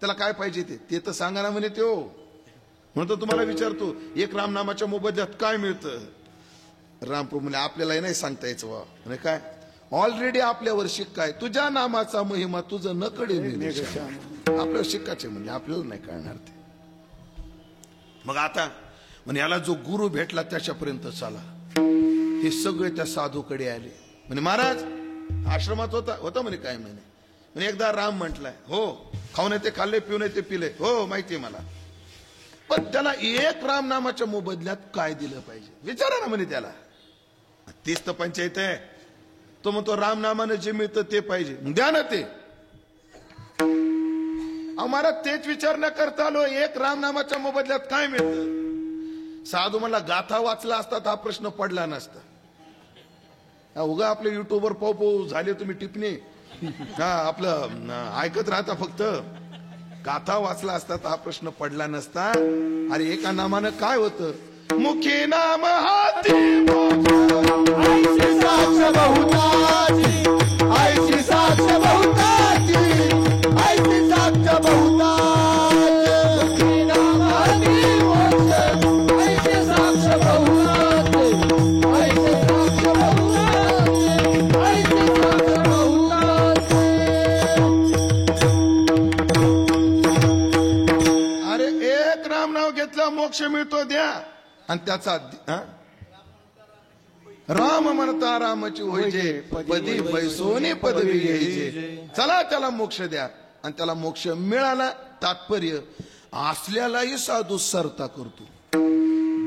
त्याला काय पाहिजे ते तर सांगा ना म्हणे. तो म्हणतो तुम्हाला विचारतो, एक रामनामाच्या मोबदल्यात काय मिळतं? रामप्रभू म्हणे आपल्याला नाही सांगता यायचं वा. म्हणे काय? ऑलरेडी आपल्यावर शिक्का आहे, तुझ्या नामाचा महिमा तुझं न कळे. आपल्यावर शिक्काचे म्हणजे आपल्याला नाही कळणार ते. मग आता म्हणे याला जो गुरु भेटला त्याच्यापर्यंत चला. हे सगळे त्या साधूकडे आले. म्हणे महाराज आश्रमात होता म्हणे काय म्हणे एकदा राम म्हटलाय. हो खाऊन ते खाल्ले, पिऊन ते पिले, हो माहितीये मला. पण त्याला एक राम नामाच्या मोबदल्यात काय दिलं पाहिजे विचारा ना म्हणे त्याला. तीच तर पंचायत आहे. तो म्हणतो राम नामानं जे मिळतं ते पाहिजे, द्या ना ते. आम्हाला तेच विचार न करता आलो, एक राम नामाच्या मोबदल्यात काय मिळतं? साधू मला गाथा वाचला असता हा प्रश्न पडला नसता. उगा आपल्या युट्यूबवर पाहू झाले तुम्ही टिपणे, हा आपलं ऐकत राहता फक्त. गाथा वाचला असता हा प्रश्न पडला नसता. अरे एका नामानं काय होतं? मुखी नाम हाती ऐसी साक्ष बहुताची, ऐसी साक्ष बहुताची, ऐसी साक्ष बहुताची. मुखी नाम हाती मोक्ष, ऐसी साक्ष बहुताची, ऐसी साक्ष बहुताची, ऐसी साक्ष बहुताची. अरे एक राम नाव घेतलं मोक्ष मिळतो द्या. आणि त्याचा राम म्हणता रामची होईजे, पदी बैसोने पदवी घ्यायचे. चला त्याला मोक्ष द्या. आणि त्याला मोक्ष मिळाला. तात्पर्य असल्यालाही साधू सरता करतो.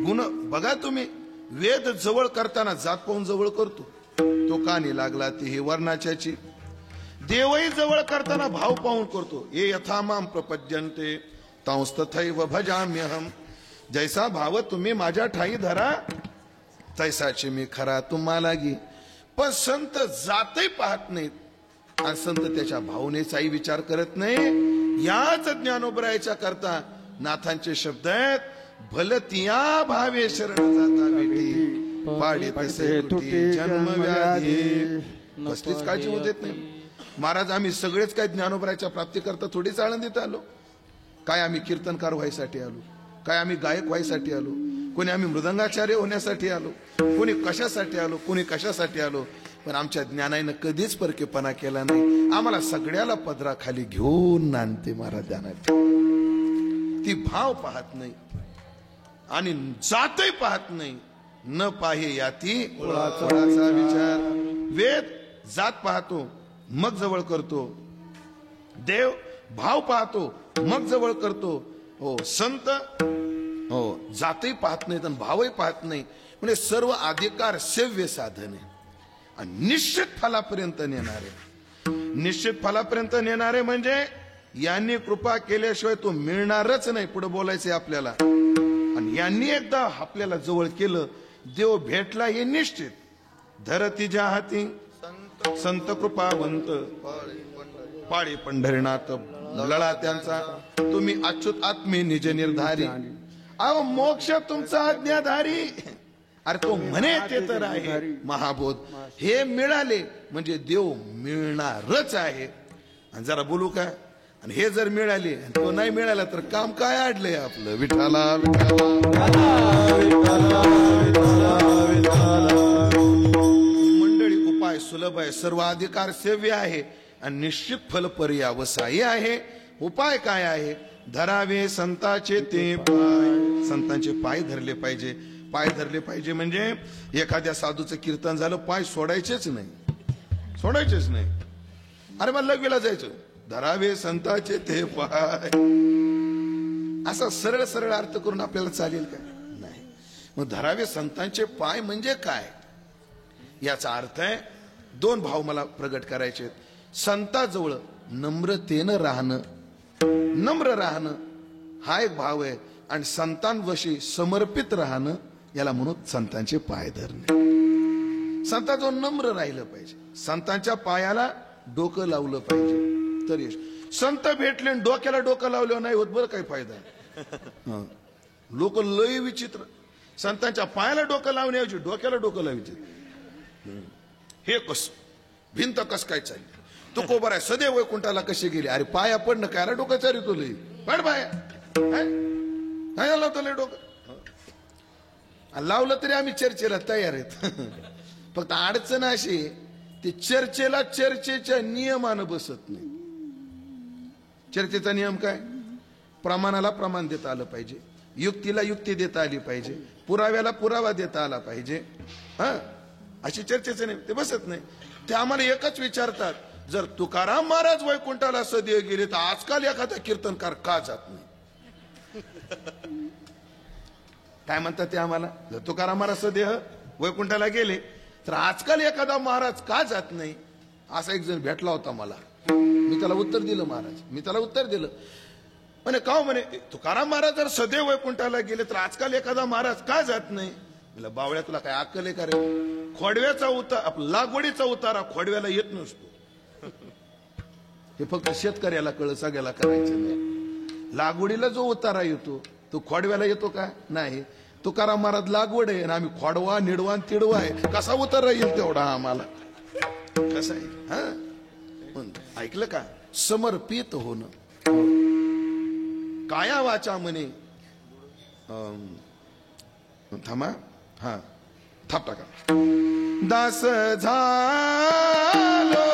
गुण बघा तुम्ही, वेद जवळ करताना जात पाहून जवळ करतो. तो कानी लागला ती ही वर्णाच्याची. देवही जवळ करताना भाव पाहून करतो. ये यथा माम प्रपद्यन्ते तंस्तथैव भजाम्यहम. जैसा भाव तुम्ही माझ्या ठाई धरा, तैसाची मी खरा तुम्हाला गी. पण संत जातही पाहत नाहीत आणि संत त्याच्या भावनेचाही विचार करत नाही. याच ज्ञानोबरायच्या करता नाथांचे शब्द आहेत, भलतिया भावे शरण जाता भेटी, पाडी तसे तुटी जन्म व्याधी. कसलीच काळजी होत येत नाही. महाराज आम्ही सगळेच काय ज्ञानोबरायच्या प्राप्ती करता थोडीच आनंदीत आलो काय? आम्ही कीर्तनकार व्हायसाठी आलो काय? आम्ही गायक व्हायसाठी आलो? कोणी आम्ही मृदंगाचार्य होण्यासाठी आलो, कोणी कशासाठी आलो, कोणी कशासाठी आलो, पण आमच्या ज्ञानानं कधीच परकेपणा केला नाही. आम्हाला सगळ्याला पदराखाली घेऊन नांदते महाराज ध्यानात. ती भाव पाहत नाही आणि जातही पाहत नाही. न पाहे याती कुळाचा विचार. वेद जात पाहतो मग जवळ करतो, देव भाव पाहतो मग जवळ करतो. हो, संत हो जातही पाहत नाहीत आणि भावही पाहत नाही. म्हणजे सर्व अधिकार सेव्य साधन आहे आणि निश्चित फलापर्यंत नेणारे. निश्चित फलापर्यंत नेणारे म्हणजे यांनी कृपा केल्याशिवाय तो मिळणारच नाही. पुढे बोलायचंय आपल्याला. आणि यांनी एकदा आपल्याला जवळ केलं, देव भेटला हे निश्चित. धरतीच्या हाती संत कृपावंत, पाळी पंढरीनाथ लळा त्यांचा, तुम्ही अच्युत आत्मे निज निर्धारी. अहो मोक्ष तुमचा आज्ञाधारी. अरे तो म्हणे ते तर आहे महाबोध. हे मिळाले म्हणजे देव मिळणारच आहे. आणि जरा बोलू का, आणि हे जर मिळाले तो नाही मिळाला तर काम काय अडलंय आपलं. विठाला मंडळी उपाय सुलभ आहे, सर्व अधिकार सेव्य आहे आणि निश्चित फल पर्यावसायी आहे. उपाय काय आहे? धरावे संतांचे ते पाय. संतांचे पाय धरले पाहिजे. पाय धरले पाहिजे म्हणजे एखाद्या साधूचं कीर्तन झालं, पाय सोडायचेच नाही, सोडायचेच नाही. अरे मला लग्नाला जायचं, धरावे संतांचे ते पाय. असा सरळ सरळ अर्थ करून आपल्याला चालेल का? नाही. मग धरावे संतांचे पाय म्हणजे काय? याचा अर्थ आहे, दोन भाव मला प्रगट करायचे. संताजवळ नम्रतेनं राहणं, नम्र राहणं हा एक भाव आहे. आणि संतांवशी समर्पित राहणं याला म्हणून संतांचे पाय धरणे. संतांजवळ नम्र राहिलं पाहिजे, संतांच्या पायाला डोकं लावलं पाहिजे तर यश. संत भेटले डोक्याला डोकं लावलं नाही होत, बरं काय फायदा. लोक लय विचित्र. संतांच्या पायाला डोकं लावण्याऐवजी डोक्याला डोकं लावायचे. हे कस भिंत कस काय चालली, तो कोबर आहे सदैव वैकुंठाला कसे गेले. अरे पाया पडणं काय डोकं चारितो लई पड पाया नाही लावतो लय डोकं. लावलं तरी आम्ही चर्चेला तयार आहेत. फक्त अडचण अशी ते चर्चेला चर्चेच्या नियमानं बसत नाही. चर्चेचा नियम काय? प्रमाणाला प्रमाण देता आलं पाहिजे, युक्तीला युक्ती देता आली पाहिजे, पुराव्याला पुरावा देता आला पाहिजे. हा अशी चर्चेचे नियम ते बसत नाही. ते आम्हाला एकच विचारतात, जर तुकाराम महाराज वैकुंठाला सदैव गेले तर आजकाल एखादा कीर्तनकार का जात नाही? काय म्हणतात ते आम्हाला? जर तुकाराम महाराज सदैव वैकुंठाला गेले तर आजकाल एखादा महाराज का जात नाही? असा एक जण भेटला होता मला. मी त्याला उत्तर दिलं, महाराज मी त्याला उत्तर दिलं. म्हणे का? म्हणे तुकाराम महाराज जर सदैव वैकुंठाला गेले तर आजकाल एखादा महाराज का जात नाही? मला बावळ्या तुला काय अक्कल आहे का रे? खोडव्याचा उतार, लागवडीचा उतारा खोडव्याला येत नसतो. हे फक्त शेतकऱ्याला कळ, सगळ्याला करायचं नाही. लागवडीला जो उतारा येतो तो खोडव्याला येतो का? नाही. तुकाराम महाराज लागवड आहे आणि आम्ही खोडवा निडवा तिडवा आहे. कसा उतारा येईल तेवढा आम्हाला? कसा आहे? हा ऐकलं का? समर्पित होणं. काया वाचा म्हणे थांबा, हा थाप टाका. दास झालो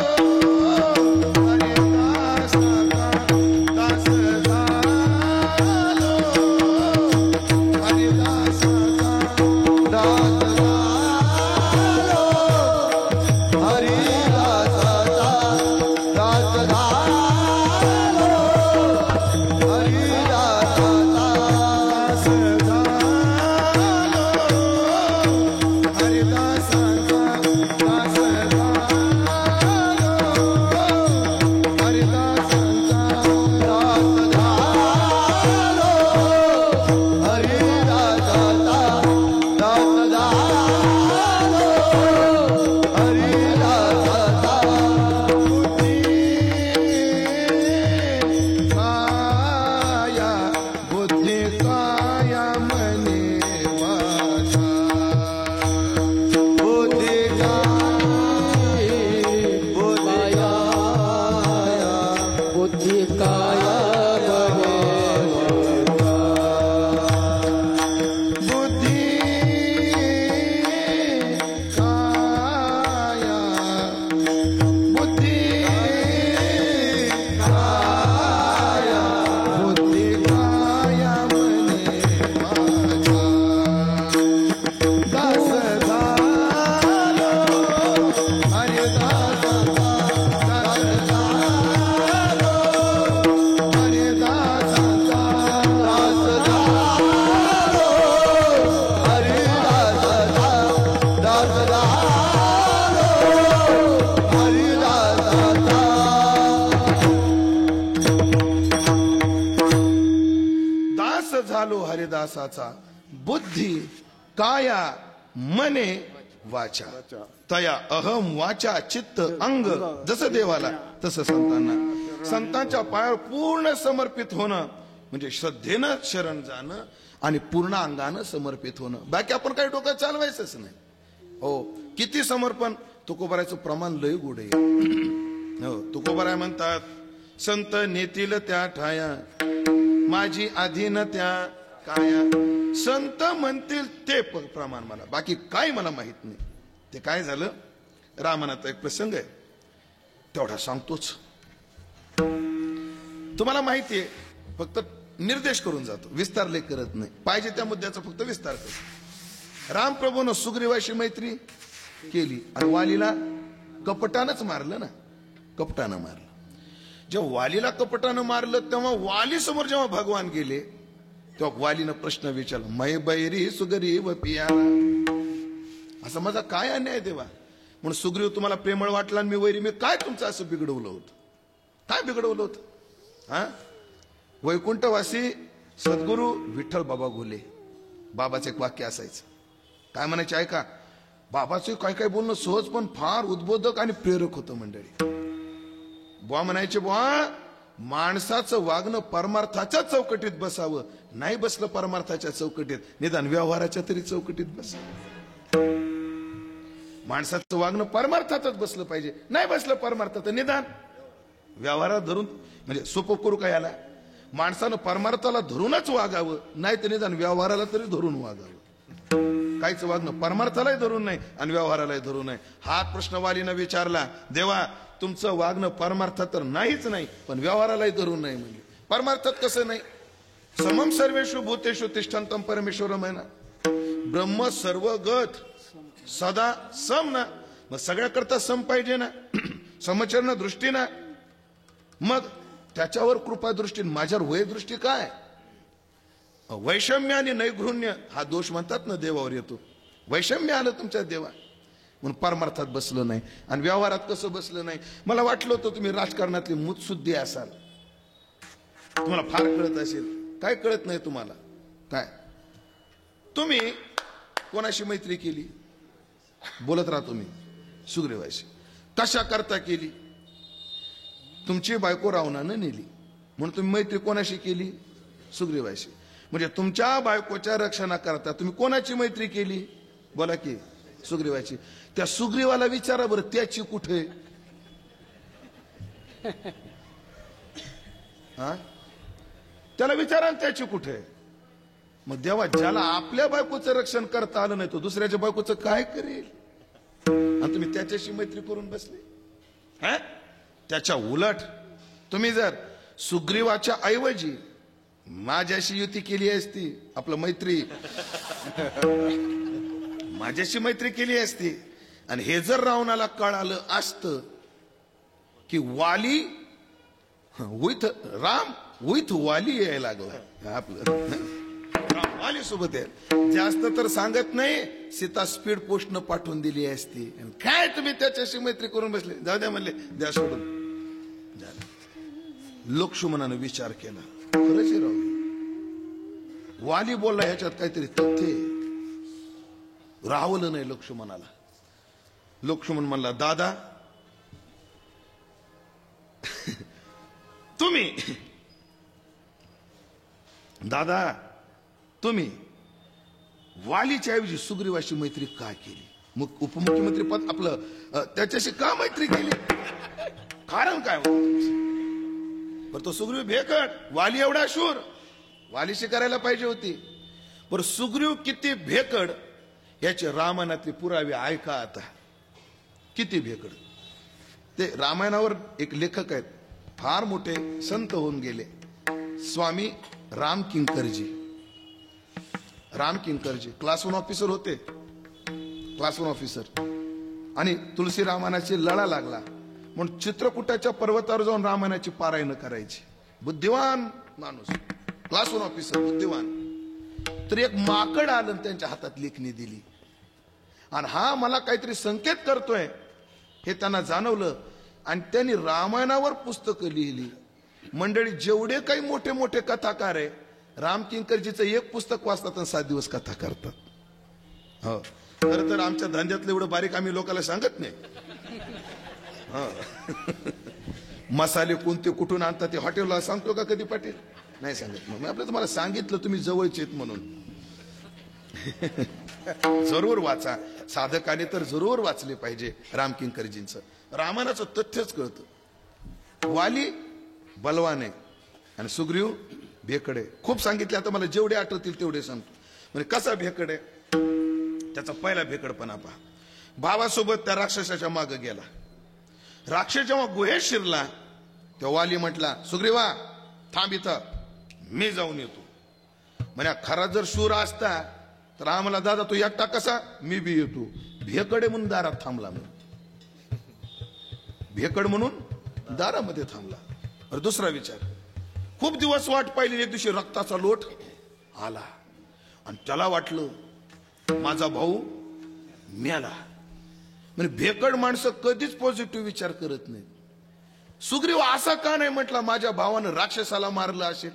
आलो हरिदासाचा, बुद्धी काया मने वाचा, तया अहम वाचा चित्त अंग, जसं देवाला तसं संतांना. संतांच्या पायावर पूर्ण समर्पित होणं म्हणजे श्रद्धेनं शरण जाणं आणि पूर्ण अंगानं समर्पित होणं. बाकी आपण काही डोक्यात चालवायचंच नाही. हो, किती समर्पण. तुकोबारायचं प्रमाण लय गुढ आहे. हो, तुकोबाराय म्हणतात, संत नेतील त्या ठाया, माझी अधीन त्या काया. संत म्हणतील ते प्रमाण मला, बाकी काय मला माहित नाही. ते काय झालं, रामायणाचा एक प्रसंग आहे, तेवढा सांगतोच. तुम्हाला माहितीये, फक्त निर्देश करून जातो, विस्तार लय करत नाही. पाहिजे त्या मुद्द्याचा फक्त विस्तार करतो. रामप्रभूनं सुग्रीवाशी मैत्री केली आणि वालीला कपटानंच मारलं ना, कपटानं मारलं. जेव्हा वालीला कपटानं मारलं तेव्हा वाली समोर जेव्हा भगवान गेले तेव्हा वालीनं प्रश्न विचारला, मै बैरी सुग्रीव पिया, असा माझा काय अन्याय देवा. म्हणून सुग्रीव तुम्हाला प्रेमळ वाटला आणि मी वैरी, मी काय तुमचं असं बिघडवलं होतं, काय बिघडवलं होतं. हा, वैकुंठवासी सद्गुरू विठ्ठल बाबा घोले, बाबाचं एक वाक्य असायचं, काय म्हणायचे ऐका. बाबाचं काय काय बोलणं सहज पण फार उद्बोधक आणि प्रेरक होतं मंडळी. बुवा म्हणायचे, बुवा माणसाचं वागणं परमार्थाच्या चौकटीत बसावं, नाही बसलं परमार्थाच्या चौकटीत, निदान व्यवहाराच्या तरी चौकटीत बसावं. माणसाचं वागणं परमार्थातच बसलं पाहिजे, नाही बसलं परमार्थात निदान व्यवहारात धरून. म्हणजे सोपं करू का याला, माणसानं परमार्थाला धरूनच वागावं, नाही तर निदान व्यवहाराला तरी धरून वागावं. काहीच वागणं परमार्थालाही धरून नाही आणि व्यवहारालाही धरून नाही. हा प्रश्न वालीनं विचारला, देवा तुमचं वागणं परमार्थात तर नाहीच नाही, पण व्यवहारालाही धरून नाही. म्हणजे परमार्थात कसं नाही, समम सर्वेषु भूतेषु तिष्ठन्तं परमेश्वरम आहे ना, ब्रह्म सर्वगत सदा सम ना, मग सगळ्या करता सम पाहिजे ना, समचरण दृष्टी ना. मग त्याच्यावर कृपा दृष्टी, माझ्यावर वय दृष्टी काय. वैषम्य आणि नैघृण्य हा दोष म्हणतात ना देवावर येतो. वैषम्य आलं तुमच्या देवा, म्हणून परमार्थात बसलं नाही आणि व्यवहारात कसं बसलं नाही. मला वाटलं होतं तुम्ही राजकारणातली मुत्सुद्धी असाल, तुम्हाला फार कळत असेल. काय कळत नाही तुम्हाला. काय तुम्ही कोणाशी मैत्री केली, बोलत राहा तुम्ही, सुग्रीवाशी. कशा करता केली, तुमची बायको रावणानं नेली म्हणून तुम्ही मैत्री कोणाशी केली, सुग्रीवाशी. म्हणजे तुमच्या बायकोच्या रक्षणाकरता तुम्ही कोणाची मैत्री केली, बोला की सुग्रीवाची. त्या सुग्रीवाला विचारा बरं, त्याची कुठे. हा, त्याला विचारा त्याची कुठे. मग देवा, ज्याला आपल्या बायकोचं रक्षण करता आलं नाही तो दुसऱ्याच्या बायकोचं काय करेल. आणि तुम्ही त्याच्याशी मैत्री करून बसले. हा, त्याच्या उलट तुम्ही जर सुग्रीवाच्या ऐवजी माझ्याशी युती केली असती, आपलं मैत्री माझ्याशी मैत्री केली असती, आणि हे जर रावणाला कळालं असतं की वाली विथ राम विथ वाली यायला लागला, आपलं वाली सोबत आहे, जास्त तर सांगत नाही, सीता स्पीड पोस्टनं पाठवून दिली असती. काय तुम्ही त्याच्याशी मैत्री करून बसले, जाऊ द्या म्हणले, द्या सोडून. लक्ष्मणानं विचार केला, खरंच राव वाली बोलला, ह्याच्यात काहीतरी तथ्य राहवलं नाही लक्ष्मणाला. लक्ष्मण म्हणला, दादा तुम्ही वालीच्या ऐवजी सुग्रीवाशी मैत्री का केली, मग उपमुख्यमंत्री पद आपलं त्याच्याशी का मैत्री केली, कारण काय होतं. पण तो सुग्रीव भेकड, वाली एवढा शूर, वालीशी करायला पाहिजे होती. पण सुग्रीव किती भेकड याचे रामायणातले पुरावे ऐका आता. किती भेकड. ते रामायणावर एक लेखक आहेत, फार मोठे संत होऊन गेले, स्वामी राम किंकरजी. राम किंकरजी क्लास 1 ऑफिसर होते, क्लास 1 ऑफिसर. आणि तुलसी रामायणाची लढा लागला म्हणून चित्रकूटाच्या पर्वतावर जाऊन रामायणाची पारायण करायची. बुद्धिवान माणूस, क्लास 1 ऑफिसर, बुद्धिवान. तर एक माकड आलं त्यांच्या हातात लेखणी दिली, आणि हा मला काहीतरी संकेत करतोय हे त्यांना जाणवलं, आणि त्यांनी रामायणावर पुस्तकं लिहिली. मंडळी, जेवढे काही मोठे मोठे कथाकार आहे रामकिंकरजीचं एक पुस्तक वाचतात आणि 7 दिवस कथा करतात. हो, खरं तर आमच्या धंद्यातलं एवढं बारीक आम्ही लोकांना सांगत नाही. मसाले कोणते कुठून आणतात ते हॉटेलला सांगतो का कधी पाटील? नाही सांगत. मग मी आपलं तुम्हाला सांगितलं, तुम्ही जवळचे आहेत म्हणून. जरूर वाचा, साधकाने तर जरूर वाचले पाहिजे रामकिंकरजींचं. रामायणाचं तथ्यच कळतं. वाली बलवान आहे आणि सुग्रीव भेकडे. खूप सांगितले, आता मला जेवढे आठवतील तेवढे सांगतो. म्हणजे कसा भेकडे, त्याचा पहिला भेकडपणा पहा. भावासोबत त्या राक्षसाच्या मागे गेला. राक्षस जेव्हा गुहेत शिरला तेव्हा वाली म्हटला, सुग्रीवा थांब इथं, मी जाऊन येतो. म्हणजे खरा जर शूर असता तर आम्हाला, दादा तू एकटा कसा, मी बी येतो. भेकडे म्हणून दारात थांबला. भेकड म्हणून दारामध्ये थांबला. अरे दुसरा विचार, खूप दिवस वाट पाहिली. एक दिवशी रक्ताचा लोट आला आणि त्याला वाटलं माझा भाऊ मेला. म्हणजे भेकड माणसं कधीच पॉझिटिव्ह विचार करत नाही. सुग्रीव असा का नाही म्हटला, माझ्या भावानं राक्षसाला मारलं असेल.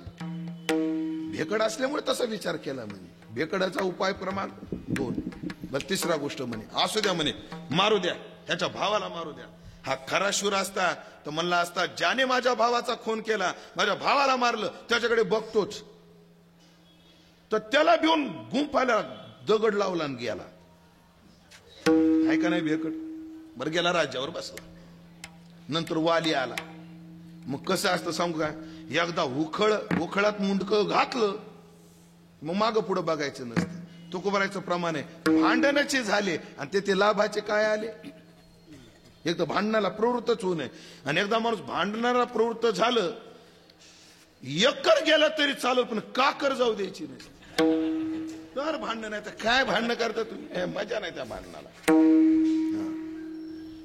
भेकड असल्यामुळे तसा विचार केला. म्हणे भेकडाचा उपाय प्रमाण 2. बरं तिसरा गोष्ट म्हणे, असू द्या म्हणे, मारू द्या, ह्याच्या भावाला मारू द्या. हा खरा शूर असता तर म्हणला असता, ज्याने माझ्या भावाचा खून केला, माझ्या भावाला मारलं, त्याच्याकडे बघतोच. तर त्याला घेऊन गुंफाला दगड लावला आणि गेला. आहे का नाही भेकड? बरं गेला, राज्यावर बसला. नंतर वाली आला. मग कसं असतं सांगू का, एकदा उखळात मुंडकं घातलं मग मागं पुढं बघायचं नसतं. तुकोबारायचं प्रमाण आहे. भांडणाचे झाले आणि ते लाभाचे काय आले. एकदा भांडणाला प्रवृत्तच होऊ नये. आणि एकदा माणूस भांडणाला प्रवृत्त झालं, एकर गेला तरी चालत, पण काकर जाऊ द्यायची नाही. तर भांडण नाही तर काय भांडणं करता तुम्ही, मजा नाही त्या भांडणाला.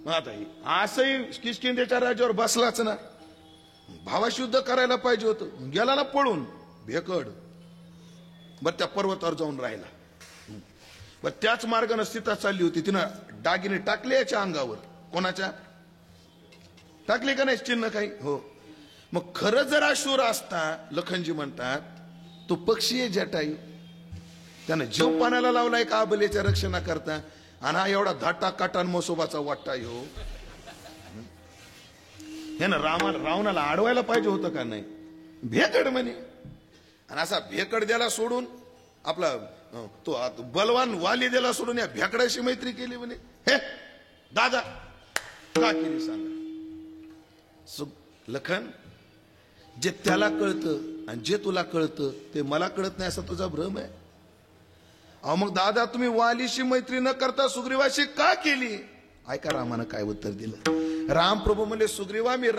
मग आता असंही किष्किंधेच्या राज्यावर बसलाच ना, भावाशी युद्ध करायला पाहिजे होतं, गेला ना पळून भेकड. बर त्या पर्वतावर जाऊन राहिला. बर त्याच मार्गाने सीता चालली होती. तिनं दागिने टाकले याच्या अंगावर. कोणाच्या टाकले का नाही चिन्ह काही? हो. मग खरं जर शूर असता, लखनजी म्हणतात, तो पक्षी आहे जटाई, त्यानं जीव पाण्याला लावलाय का अबलेच्या रक्षणा करता. आणि हा एवढा धाटा काटान मोसोबाचा वाटता हो. हे ना रावणाला अडवायला पाहिजे होतं का नाही. भेकड म्हणे. आणि असा भेकड द्याला सोडून आपला तो बलवान वाली द्याला सोडून या भेकडाशी मैत्री केली म्हणे. हे दादा का केली सांगा. लखन, जे त्याला कळतं आणि जे तुला कळतं ते मला कळत नाही असा तुझा भ्रम आहे. अहो मग दादा तुम्ही वालीशी मैत्री न करता सुग्रीवाशी का केली? ऐका रामानं काय उत्तर दिलं. रामप्रभू म्हणले, सुग्रीवा मी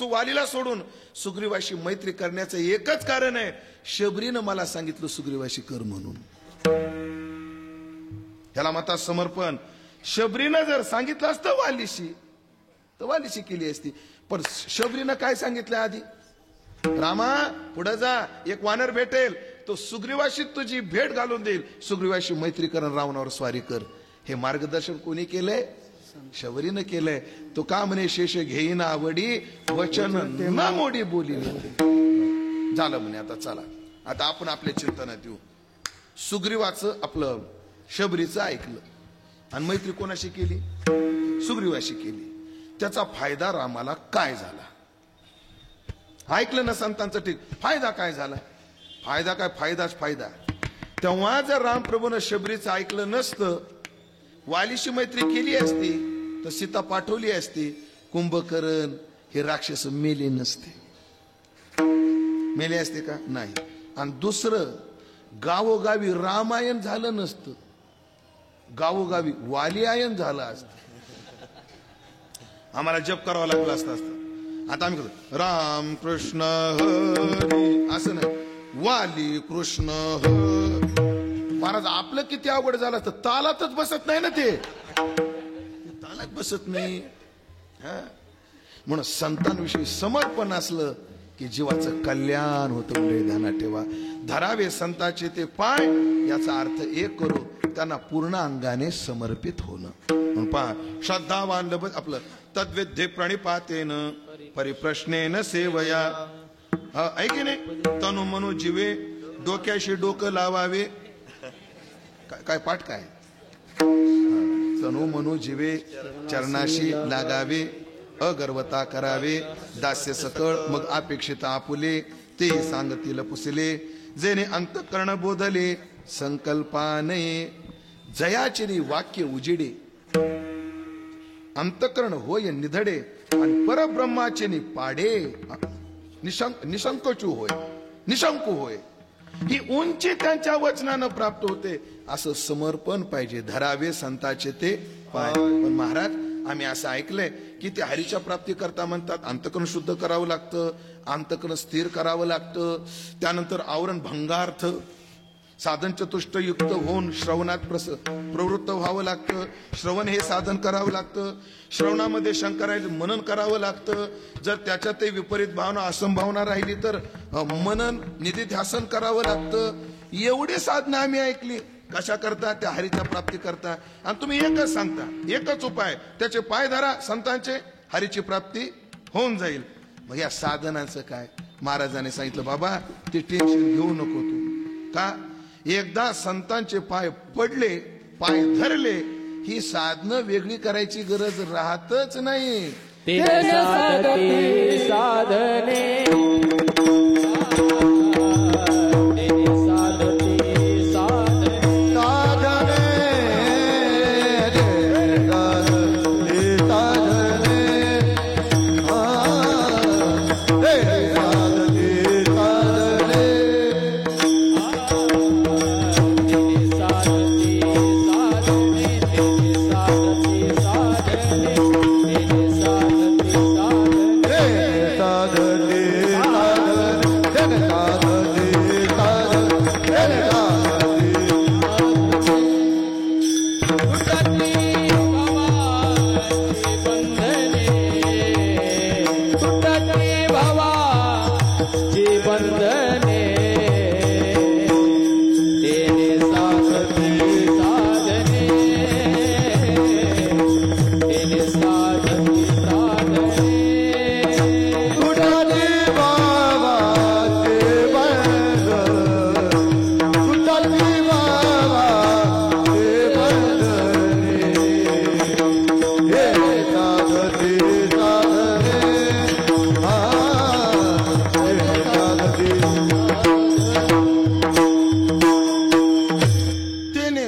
वालीला सोडून सुग्रीवाशी मैत्री करण्याचं एकच कारण आहे, शबरीनं मला सांगितलं सुग्रीवाशी कर म्हणून. त्याला म्हणतात समर्पण. शबरीनं जर सांगितलं असतं वालीशी तर वालीशी केली असती. पण शबरीनं काय सांगितलं आधी, रामा पुढे जा, एक वानर भेटेल, तो सुग्रीवाशी तुझी भेट घालून देईल, सुग्रीवाशी मैत्री कर, रावणावर स्वारी कर. हे मार्गदर्शन कोणी केलंय? शबरीनं केलंय. तो का म्हणे, शेष घेईन आवडी वचन ना मोडी बोली. झालं म्हणे. आता चला, आता आपण आपल्या चिंतनात येऊ. सुग्रीवाचं आपलं शबरीचं ऐकलं आणि मैत्री कोणाशी केली? सुग्रीवाशी केली. त्याचा फायदा रामाला काय झाला? ऐकलं ना संतांचं, ठीक. फायदा काय झाला? फायदा काय, फायदाच फायदा. तेव्हा जर रामप्रभूनं शबरीचं ऐकलं नसतं, वालीशी मैत्री केली असती तर सीता पाठवली असती, कुंभकर्ण हे राक्षस मेले नसते. मेले असते का? नाही. आणि दुसरं, गावोगावी रामायण झालं नसतं, गावोगावी वालियायन झालं असतं. आम्हाला जप करावा लागला असतं. आता आम्ही करतो राम कृष्ण हरी, असं नाही, वाली कृष्ण हरी. महाराज आपलं किती अवघड झालं असतं, तालातच बसत नाही ना, ते तालात बसत नाही. म्हणून संतांविषयी समर्पण असलं की जीवाचं कल्याण होतं. म्हणजे ध्यानात ठेवा, धरावे संतांचे ते पाय, याचा अर्थ एक करू, त्यांना पूर्ण अंगाने समर्पित होणं. म्हणून पहा, श्रद्धावान आपलं तद्विद्धे प्रणिपातेन परिप्रश्नेन सेवया ऐके नाही, तनु मनु जीवे डोक्याशी डोकं लावावे. काय पाठ काय? तनु मनु जीवे चरणाशी लागावे, अगर्वता करावे, दास्य सकळ मग अपेक्षित आपुले, ते सांगतील पुसले, जेणे अंतःकरण बोधले, संकल्पाने जयाचिनी वाक्य उजिडे, अंतःकरण होय निधडे, आणि परब्रह्माचे पाडे, निशंकचू होय, निशंकू होय. ही उंची त्यांच्या वचनानं प्राप्त होते. असं समर्पण पाहिजे, धरावे संतांचे ते पाय. पण महाराज, आम्ही असं ऐकलंय की ते हरीच्या प्राप्ती करता म्हणतात अंतःकरण शुद्ध करावं लागतं, अंतःकरण स्थिर करावं लागतं, त्यानंतर आवरण भंगार्थ साधन चतुष्ट युक्त होऊन श्रवणात प्रवृत्त व्हावं लागतं, श्रवण हे साधन करावं लागतं, श्रवणामध्ये शंकराचे मनन करावं लागतं. जर त्याच्यात विपरीत भावना असंभावना राहिली तर मनन निधिध्यासन करावं लागतं. एवढी साधनं आम्ही ऐकली. कशा करता? त्या हरीच्या प्राप्ती करता. आणि तुम्ही एकच सांगता, एकच उपाय, त्याचे पाय धरा संतांचे, हरीची प्राप्ती होऊन जाईल. मग या साधनाचं काय? महाराजांनी सांगितलं, बाबा ते टेन्शन घेऊ नको तू. का? एकदा संतांचे पाय पडले, पाय धरले, ही साधनं वेगळी करायची गरज राहतच नाही.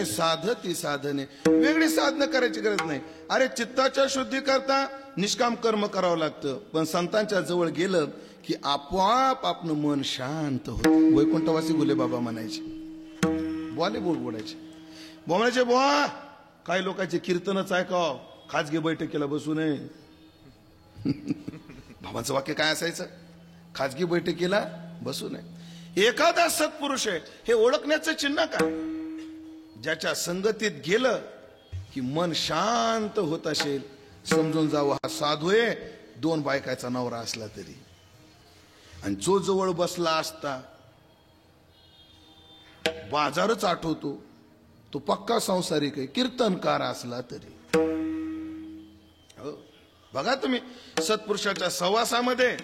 साधने ती साधने. वेगळी साधनं करायची गरज नाही. अरे चित्ताच्या शुद्धी करता निष्काम कर्म करावं लागतं, पण संतांच्या जवळ गेलं की आपोआप आपलं मन शांत होतं. वैकुंठवासी गुले बाबा म्हणायचे, बोले बोलायचे, म्हणायचे बुवा काही लोकांचे कीर्तनच ऐकाव, खाजगी बैठकीला बसू नये. बाबांचं वाक्य काय असायचं? खाजगी बैठकीला बसू नये. एखादा सत्पुरुष आहे हे ओळखण्याचं चिन्ह काय? ज्याच्या संगतीत गेलं की मन शांत होत असेल, समजून जावं हा साधू आहे, 2 बायकाचा नवरा असला तरी. आणि जो जवळ बसला असता बाजारच आठवतो, तो पक्का संसारिक आहे, कीर्तनकार असला तरी. हो, बघा तुम्ही सत्पुरुषाच्या सहवासामध्ये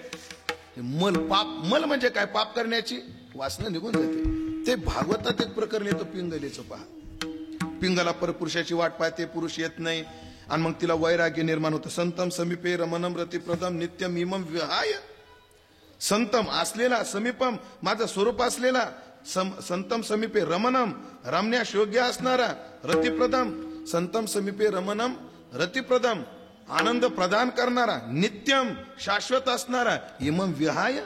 मल म्हणजे काय? पाप करण्याची वासना निघून जाते. ते भागवतात एक प्रकरण येतं पिंगलेचं. पहा, पिंगला परपुरुषाची वाट पाहते, पुरुष येत नाही, आणि मग तिला वैराग्य निर्माण होतं. संतम समीपे रमणम रतिप्रदम नित्यम इमम विहाय. संतम असलेला, समीपम माझं स्वरूप असलेला, संतम समीपे रमणम रमण्यास योग्य असणारा, रतिप्रदम संतम समीपे रमणम रतिप्रदम आनंद प्रदान करणारा, नित्यम शाश्वत असणारा, इमम विहाय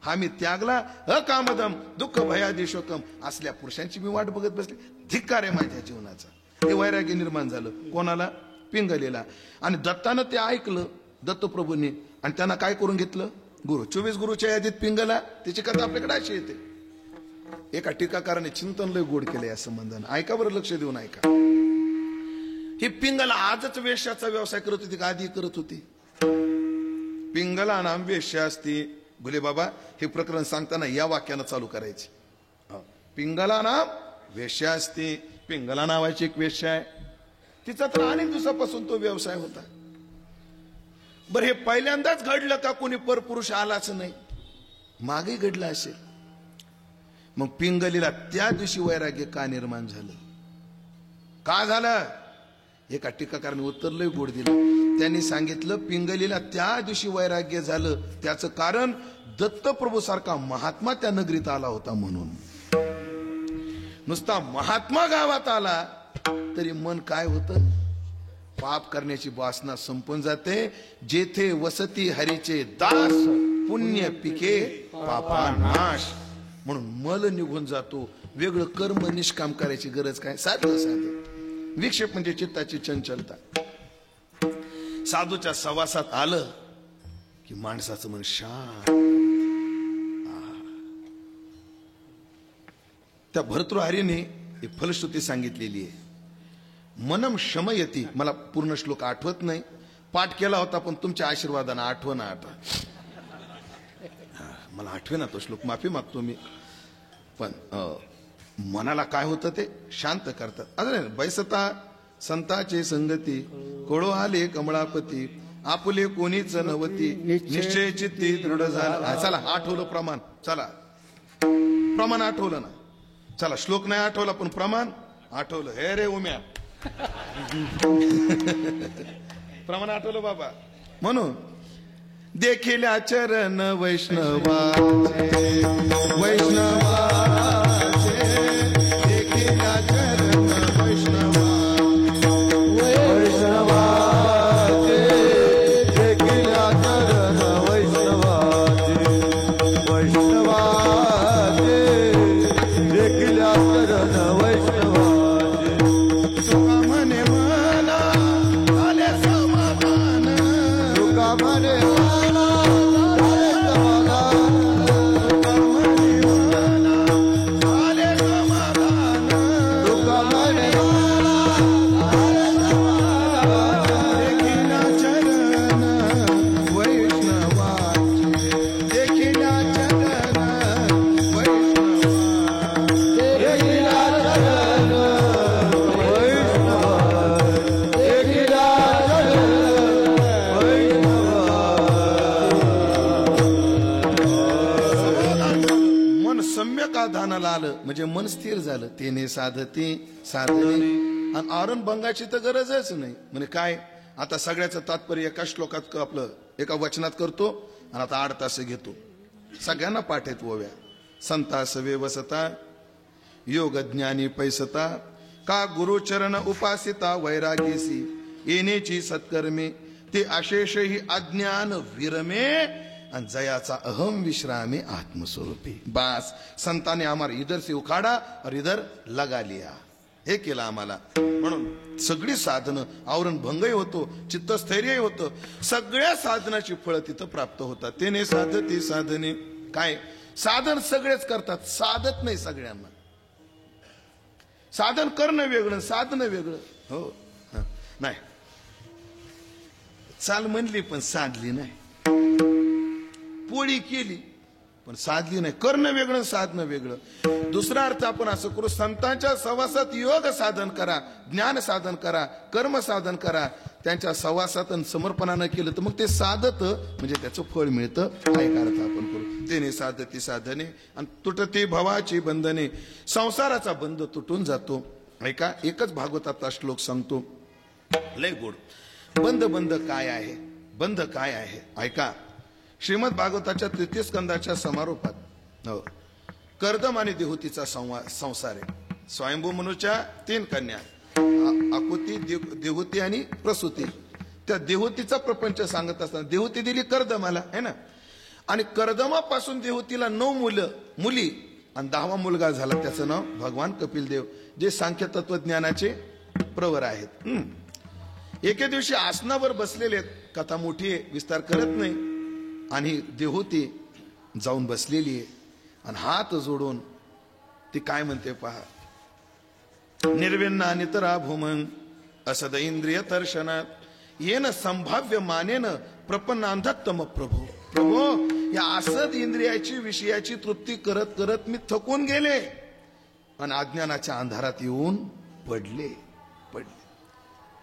हा मी त्यागला, अकामदम दुःख भयादिशोकम असल्या पुरुषांची मी वाट बघत बसली. धिक्कार आहे माझ्या जीवनाचा. हे वैराग्य निर्माण झालं कोणाला? पिंगलेला. आणि दत्तानं ते ऐकलं, दत्तप्रभूंनी, आणि त्यांना काय करून घेतलं? गुरु. 24 गुरुच्या यादीत पिंगला. त्याची कथा आपल्याकडे अशी येते. एका टीकाकाराने चिंतन लय गोड केलं या संबंधानं. ऐका बरं, लक्ष देऊन ऐका. ही पिंगला आजच वेश्याचा व्यवसाय करत होती का आधी करत होती? पिंगला नाम वेश्या असती. भोले बाबा हे प्रकरण सांगताना या वाक्यानं चालू करायचे. पिंगला नाम वेश्या असती. पिंगला नावाची एक वेश्या आहे, तिचा तर अनेक दिवसापासून तो व्यवसाय होता. बरं, हे पहिल्यांदाच घडलं का कोणी परपुरुष आलाच नाही? मागे घडलं असेल. मग पिंगलीला त्या दिवशी वैराग्य का निर्माण झालं, का झालं? एका टीकाकाराने उत्तर लय गोड दिलं. त्यांनी सांगितलं पिंगलीला त्या दिवशी वैराग्य झालं त्याचं कारण दत्तप्रभू सारखा महात्मा त्या नगरीत आला होता म्हणून. नुसता महात्मा गावात आला तरी मन काय होतं, पाप करण्याची वासना संपून जाते. जेथे वसती हरीचे दास पुण्य पिके पापा नाश. म्हणून मल निघून जातो. वेगळं कर्म निष्काम करायची गरज काय, साधं साधे विक्षेप म्हणजे चित्ताची चंचलता. साधूच्या सहवासात आलं की माणसाचं मन शांत. त्या भर्तृहरीने एक फलश्रुती सांगितलेली आहे. मनम शमयती. मला पूर्ण श्लोक आठवत नाही, पाठ केला होता पण तुमच्या आशीर्वादानं आठवण मला आठवेना तो श्लोक, माफी मागतो मी. पण मनाला काय होतं ते शांत करतात. अरे बैसता संताचे संगती, कोळो आले कमळापती, आपुले कोणीच नवती, निश्चय चित्ती दृढ झाला. चला आठवलं प्रमाण, चला प्रमाण आठवलं ना, चला श्लोक नाही आठवला पण प्रमाण आठवलं. हे रे उम्या प्रमाण आठवलं बाबा. म्हणून देखील चरण वैष्णवाचे, वैष्णवाचे देखील चरण वैष्णवाचे, वैष्णवाचे देखील चरण वैष्णवाचे, वैष्णवाचे देखील चरण वैष्णवाचे. तुका म्हणे मला आले समाधान, तुका म्हणे आलं म्हणजे मन स्थिर झालं. तेने साधते साधने. आणि औरंगभंगाची तर गरजच नाही. म्हणजे काय, आता सगळ्याचं तात्पर्य एका श्लोकात आपलं एका वचनात करतो आणि आता 8 तास घेतो. सगळ्यांना पाठ आहेत ओव्या. संतास व्यवसता, योग ज्ञानी पैसता, का गुरुचरण उपासिता, वैरागीसी येण्याची सत्कर्मे, ते अशेष ही अज्ञान विरमे, आणि जयाचा अहम विश्रामे आत्मस्वरूपी. बास संताने आम्हाला इधर से उखाडा और इधर लगा लिया, हे केलं आम्हाला. म्हणून सगळी साधनं, औरंगभंगही होतो, चित्तस्थैर्यही होतं, सगळ्या साधनाची फळं तिथं प्राप्त होतात. तेने साधते साधने. काय साधन सगळेच करतात, साधत नाही सगळ्यांना. साधन करणं वेगळं, साधनं वेगळं. हो नाही, चाल म्हणली पण साधली नाही, पोळी केली पण साधली नाही. करणं वेगळं, साधनं वेगळं. दुसरा अर्थ आपण असं करू, संतांच्या सहवासात योग साधन करा, ज्ञान साधन करा, कर्म साधन करा. त्यांच्या सहवासात समर्पणानं केलं तर मग ते साधत म्हणजे त्याचं फळ मिळतं. हा एक अर्थ आपण करू. तेने साधती साधने आणि तुटती भवाची बंधने. संसाराचा बंध तुटून जातो. ऐका, एकच भागवताचा श्लोक सांगतो, लय गोड. बंध बंध काय आहे, बंध काय आहे ऐका. श्रीमद भागवताच्या 3 स्कंदाच्या समारोपात कर्दम आणि देहूतीचा संसार आहे. स्वयंभू मनुच्या 3 कन्या, आकुती, देहूती आणि प्रसूती. त्या देहूतीचा प्रपंच सांगत असताना देहूती दिली कर्दमाला, है ना, आणि कर्दमापासून देहूतीला 9 मुली आणि 10वा मुलगा झाला. त्याचं नाव भगवान कपिल देव, जे सांख्य तत्वज्ञानाचे प्रवर आहेत. एके दिवशी आसनावर बसलेले आहेत. कथा मोठी आहे, विस्तार करत नाही. आणि देहूती जाऊन बसलेली आहे आणि हात जोडून ती काय म्हणते पहा. निर्विन्ना नितरा भूमन असद इंद्रिय दर्शनात, येन संभाव्य मानेन प्रपन्नांधत्तम प्रभो. प्रभो, या असद इंद्रियाची विषयाची तृप्ती करत करत मी थकून गेले आणि अज्ञानाच्या अंधारात येऊन पडले.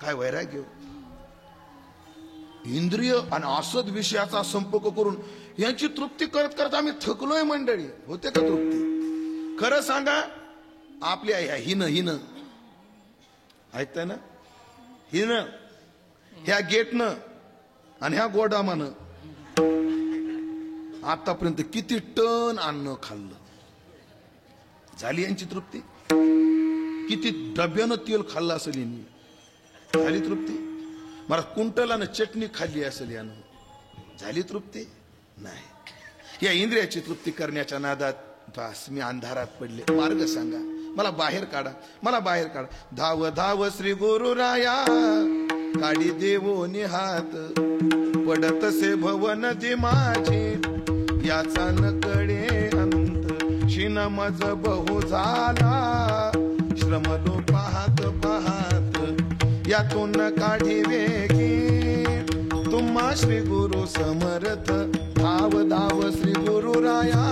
काय वैराग्य. इंद्रिय आणि असद विषयाचा संपर्क करून यांची तृप्ती करत करत आम्ही थकलोय मंडळी. होते का तृप्ती? खरं सांगा, आपली आई हिनं ऐकताय ना, हिनं ह्या गेटनं आणि ह्या गोडामानं आतापर्यंत किती टन अन्न खाल्लं. झाली यांची तृप्ती? किती डब्यानं तेल खाल्लं असेल यांनी, झाली तृप्ती? मला कुंटलानं चटणी खाल्ली असेल यानं, झाली तृप्ती? नाही. या इंद्रियाची तृप्ती करण्याच्या नादात बस मी अंधारात पडले. मार्ग सांगा, मला बाहेर काढा, मला बाहेर काढा. धाव धाव श्री गुरुराया, काढी देवो निहात, पडतसे भवन जी माझी, याचा न कळे अंत, शिन मज बहु झाला, श्रमलो पाहत पाहत, यातून काढी वेगी, तुम्हा श्री गुरु समर्थ, धाव धाव श्री गुरुराया,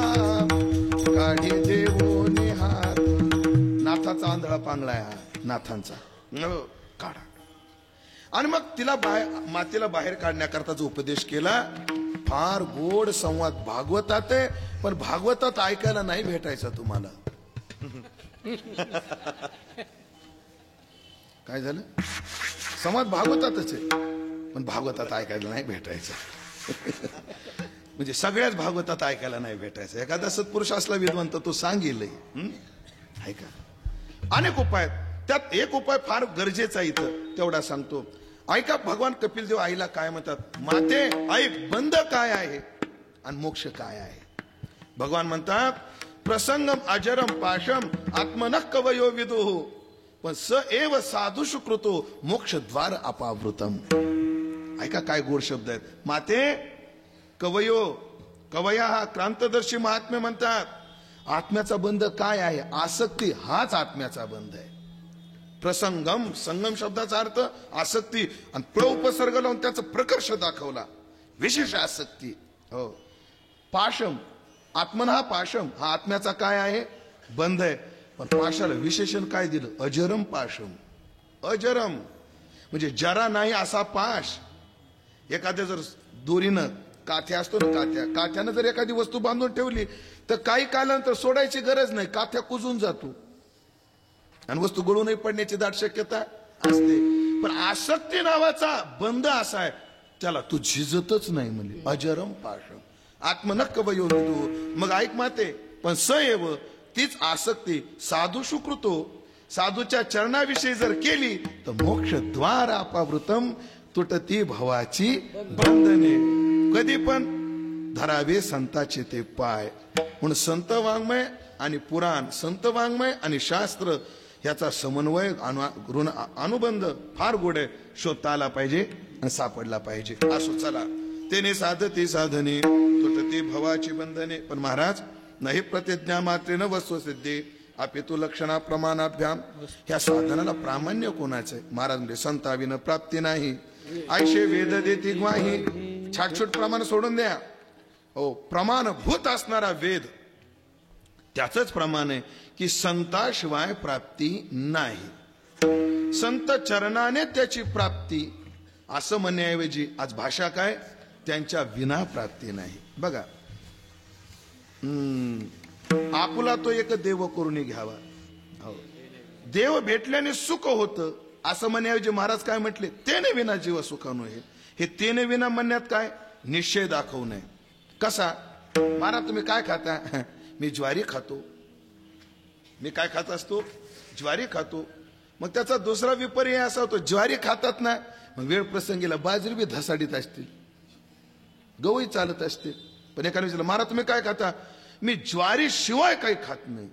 काढी देवो निहात. नाथाचा आंधळा पांगळा नाथांचा, काढा. आणि मग तिला मातेला बाहेर काढण्याकरता जो उपदेश केला, फार गोड संवाद भागवतात आहे, पण भागवतात ऐकायला नाही भेटायचा तुम्हाला. काय झालं? संवाद भागवतातच आहे, पण भागवतात ऐकायला नाही भेटायचं. म्हणजे सगळ्याच भागवतात ऐकायला नाही भेटायचं. एखादा सत्पुरुष असला विद्वंत तो सांगेल ऐका. अनेक उपाय आहेत, त्यात एक उपाय फार गरजेचा आहे इथं, तेवढा सांगतो. ऐका, भगवान कपिलदेव आईला काय म्हणतात, माते ऐक, बंध काय आहे आणि मोक्ष काय आहे. भगवान म्हणतात, प्रसंगम अजरम पाशम आत्मनः कवयो विदुः, पण स एव साधु सुकृतो मोक्ष द्वार अपावृतम. ऐका काय गोड शब्द आहेत. माते कवयो, कवया हा क्रांतदर्शी महात्मे म्हणतात, आत्म्याचा बंध काय आहे? आसक्ती हाच आत्म्याचा बंध आहे. प्रसंगम, संगम शब्दाचा अर्थ आसक्ती, आणि उपसर्ग लावून त्याचा प्रकर्ष दाखवला, विशेष आसक्ती. हो. पाशम, आत्मना पाशम हा आत्म्याचा काय आहे? बंध आहे. पण पाशाला विशेषण काय दिलं? अजरम पाशम. अजरम म्हणजे जरा नाही असा पाश. एखाद्या जर दोरीनं, काथ्या असतो ना, काथ्यानं जर एखादी वस्तू बांधून ठेवली तर काही कालानंतर सोडायची गरज नाही, काथ्या कुजून जातो आणि वस्तू गळूनही पडण्याची दाट शक्यता असते. पण आसक्ती नावाचा बंध असा आहे, त्याला तू झिजतच नाही म्हणजे. अजरम पाशम आत्मनक्क वयोविदु. मग ऐक माते, पण स एव तीच आसक्ती साधू सुकृतो, साधूच्या चरणाविषयी जर केली तर मोक्ष द्वार अपावृतम, तुटती भवाची बंधने. कधी पण धरावे संताचे ते पाय. म्हणून संत वाङ्मय आणि पुराण, संत वाङ्मय आणि शास्त्र याचा समन्वय, अनुबंध फार गोड आहे. शोधता आला पाहिजे आणि सापडला पाहिजे. असो चला. तेने साधती साधने तुटती भवाची बंधने. पण महाराज, नाही प्रतिज्ञा मात्रेन वस्तुसिद्धी अपितु लक्षणा प्रमाणाभ्याम. ह्या साधनाला प्रामाण्य कोणाचं आहे? महाराज म्हणजे संताविन प्राप्ती नाही, आयशे वेद देती ग्वाही. छाटछूट प्रमाण सोडून द्या. हो, प्रमाणभूत असणारा वेद त्याच प्रमाण आहे की संताशिवाय प्राप्ती नाही. संत चरणाने त्याची प्राप्ती असं म्हणण्याऐवजी आज भाषा काय? त्यांच्या विना प्राप्ती नाही. बघा, आपुला तो एक देव करून घ्यावा. हो, देव भेटल्याने सुख होतं असं म्हणण्याऐवजी महाराज काय म्हटले? तेने विना जीव सुखानो. हे तेने विना म्हणण्यात काय? निश्चय दाखवू नये. कसा? महाराज तुम्ही काय खाता? मी ज्वारी खातो. मी काय खात असतो? ज्वारी खातो. मग त्याचा दुसरा विपर्याय असा होतो, ज्वारी खातात ना, मग वेळ प्रसंगीला बाजरी बी धसाडीत असतील, गवई चालत असते. पण एकाने विचारलं, महाराज तुम्ही काय खाता? मी ज्वारी शिवाय काही खात नाही.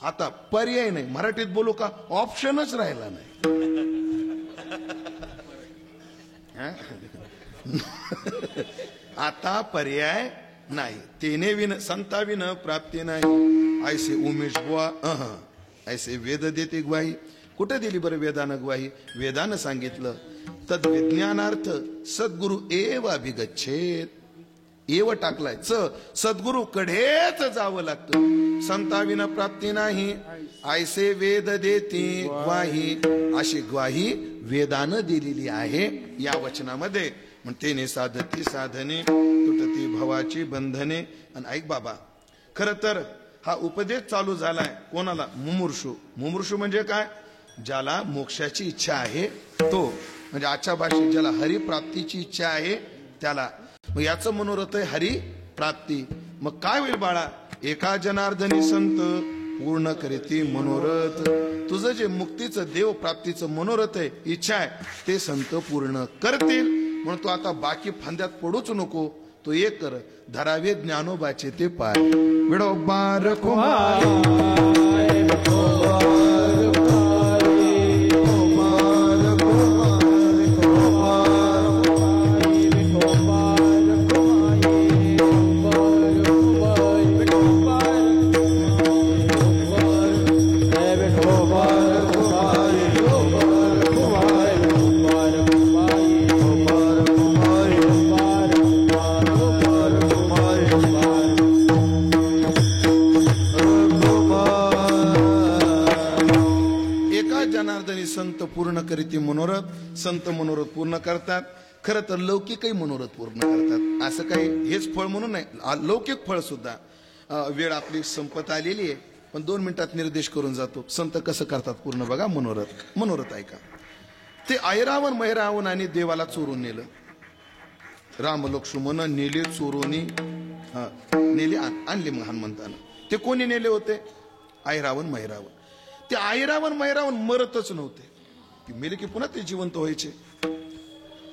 आता पर्याय नाही. मराठीत बोलू का? ऑप्शनच राहिला नाही. आता पर्याय नाही. तेने विन संता विन प्राप्ती नाही. ऐसे उमेश बुवा ऐसे वेद देते ग्वाही. कुठे दिली बरं वेदानं ग्वाही? वेदानं सांगितलं, तद विज्ञानार्थ सद्गुरु एव अभिगच्छेत. एव टाकलाय सद्गुरु कडेच जावं लागतं. संताविना प्राप्ती नाही. ऐसे वेद देती ग्वाही. अशी ग्वाही वेदानं दिलेली आहे या वचनामध्ये. तेने साधती साधने तुटती भवाची बंधने. आणि ऐक बाबा, खर तर हा उपदेश चालू झालाय कोणाला? मुमुर्षू. मुमुर्षू म्हणजे काय? ज्याला मोक्षाची इच्छा आहे तो, म्हणजे आजच्या भाषेत ज्याला हरिप्राप्तीची इच्छा आहे त्याला. मग याचं मनोरथ आहे हरिप्राप्ती. मग काय होईल बाळा? एका जनार्दनी संत पूर्ण करीती मनोरथ. तुझं जे मुक्तीचं देव प्राप्तीचं मनोरथ आहे, इच्छा आहे, ते संत पूर्ण करतील. म्हणून तू आता बाकी फांद्यात पडूच नको. तो एक कर, धरावे ज्ञानोबाचे ते पाय. विडोबार संत पूर्ण करीती मनोरथ. संत मनोरथ पूर्ण करतात. खरं तर लौकिकही मनोरथ पूर्ण करतात. असं काही हेच फळ म्हणून नाही, लौकिक फळ सुद्धा. वेळ आपली संपत आलेली आहे, पण 2 मिनिटात निर्देश करून जातो. संत कसं करतात पूर्ण बघा मनोरथ. मनोरथ ऐका. ते ऐरावण मैरावणाने देवाला चोरून नेलं. राम लक्ष्मण नेले चोरोनी, नेले आणले मग हनुमंतानं. ते कोणी नेले होते? ऐरावण मैरावण. ते ऐरावण मैरावण मरतच नव्हते. ती मेले की पुन्हा ते जिवंत व्हायचे,